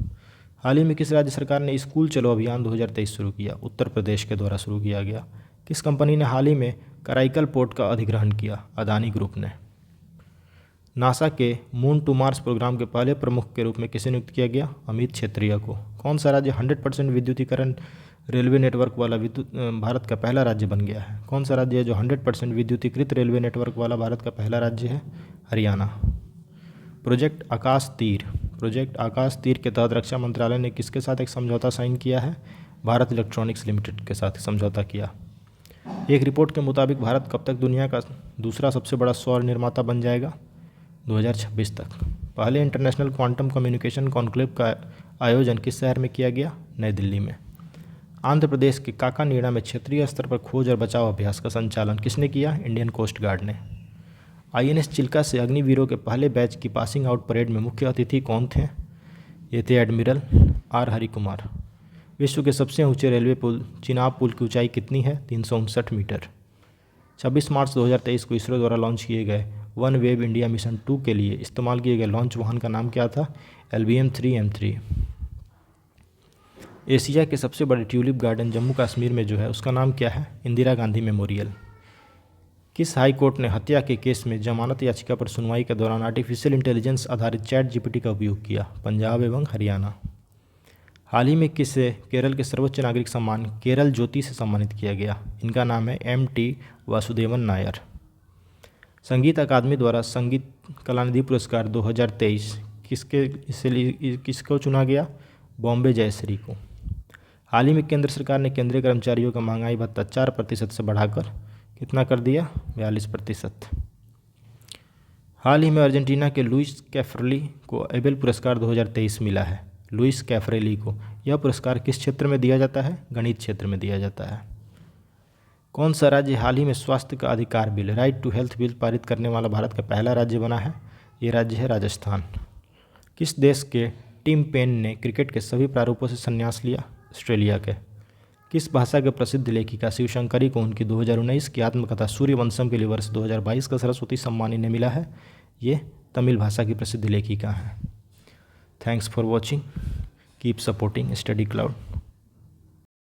हाल ही में किस राज्य सरकार ने स्कूल चलो अभियान 2023 शुरू किया? उत्तर प्रदेश के द्वारा शुरू किया गया। किस कंपनी ने हाल ही में कराईकल पोर्ट का अधिग्रहण किया? अदानी ग्रुप ने। नासा के मून टू मार्स प्रोग्राम के पहले प्रमुख के रूप में किसे नियुक्त किया गया? अमित क्षेत्रीय को। कौन सा राज्य 100% विद्युतीकरण रेलवे नेटवर्क वाला भारत का पहला राज्य बन गया है? कौन सा राज्य है जो 100% विद्युतीकृत रेलवे नेटवर्क वाला भारत का पहला राज्य है? हरियाणा। प्रोजेक्ट आकाश तीर के तहत रक्षा मंत्रालय ने किसके साथ एक समझौता साइन किया है? भारत इलेक्ट्रॉनिक्स लिमिटेड के साथ समझौता किया। एक रिपोर्ट के मुताबिक भारत कब तक दुनिया का दूसरा सबसे बड़ा सौर निर्माता बन जाएगा? 2026 तक। पहले इंटरनेशनल क्वांटम कम्युनिकेशन कॉन्क्लेव का आयोजन किस शहर में किया गया? नई दिल्ली में। आंध्र प्रदेश के काकानीड़ा में क्षेत्रीय स्तर पर खोज और बचाव अभ्यास का संचालन किसने किया? इंडियन कोस्ट गार्ड ने। INS चिल्का से अग्निवीरों के पहले बैच की पासिंग आउट परेड में मुख्य अतिथि कौन थे? ये थे एडमिरल R हरिकुमार। विश्व के सबसे ऊंचे रेलवे पुल चिनाब पुल की ऊंचाई कितनी है? 359 मीटर। 26 मार्च 2023 को इसरो द्वारा लॉन्च किए गए वन वेब इंडिया मिशन 2 के लिए इस्तेमाल किए गए लॉन्च वाहन का नाम क्या था? LBM-3M3। एशिया के सबसे बड़े ट्यूलिप गार्डन जम्मू कश्मीर में जो है उसका नाम क्या है? इंदिरा गांधी मेमोरियल। किस हाई कोर्ट ने हत्या के केस में जमानत याचिका पर सुनवाई के दौरान आर्टिफिशियल इंटेलिजेंस आधारित ChatGPT का उपयोग किया? पंजाब एवं हरियाणा। हाल ही में किसे केरल के सर्वोच्च नागरिक सम्मान केरल ज्योति से सम्मानित किया गया? इनका नाम है MT वासुदेवन नायर। संगीत अकादमी द्वारा संगीत कलानिधि पुरस्कार 2023 किसको चुना गया? बॉम्बे जयश्री को। हाल ही में केंद्र सरकार ने केंद्रीय कर्मचारियों का महंगाई भत्ता 4% से बढ़ाकर कितना कर दिया? 42%। हाल ही में अर्जेंटीना के लुइस कैफ्रेली को एबेल पुरस्कार 2023 मिला है। लुइस कैफ्रेली को यह पुरस्कार किस क्षेत्र में दिया जाता है? गणित क्षेत्र में दिया जाता है। कौन सा राज्य हाल ही में स्वास्थ्य का अधिकार bill right to health bill पारित करने वाला भारत का पहला राज्य बना है? ये राज्य है राजस्थान। किस देश के टिम पेन ने क्रिकेट के सभी प्रारूपों से संन्यास लिया? ऑस्ट्रेलिया के। किस भाषा के प्रसिद्ध लेखिका शिवशंकरी को उनकी 2019 की आत्मकथा सूर्यवंशम के लिए वर्ष 2022 का सरस्वती सम्मान इन्हें मिला है? ये तमिल भाषा की प्रसिद्ध लेखिका हैं। Thanks for watching. Keep supporting study cloud.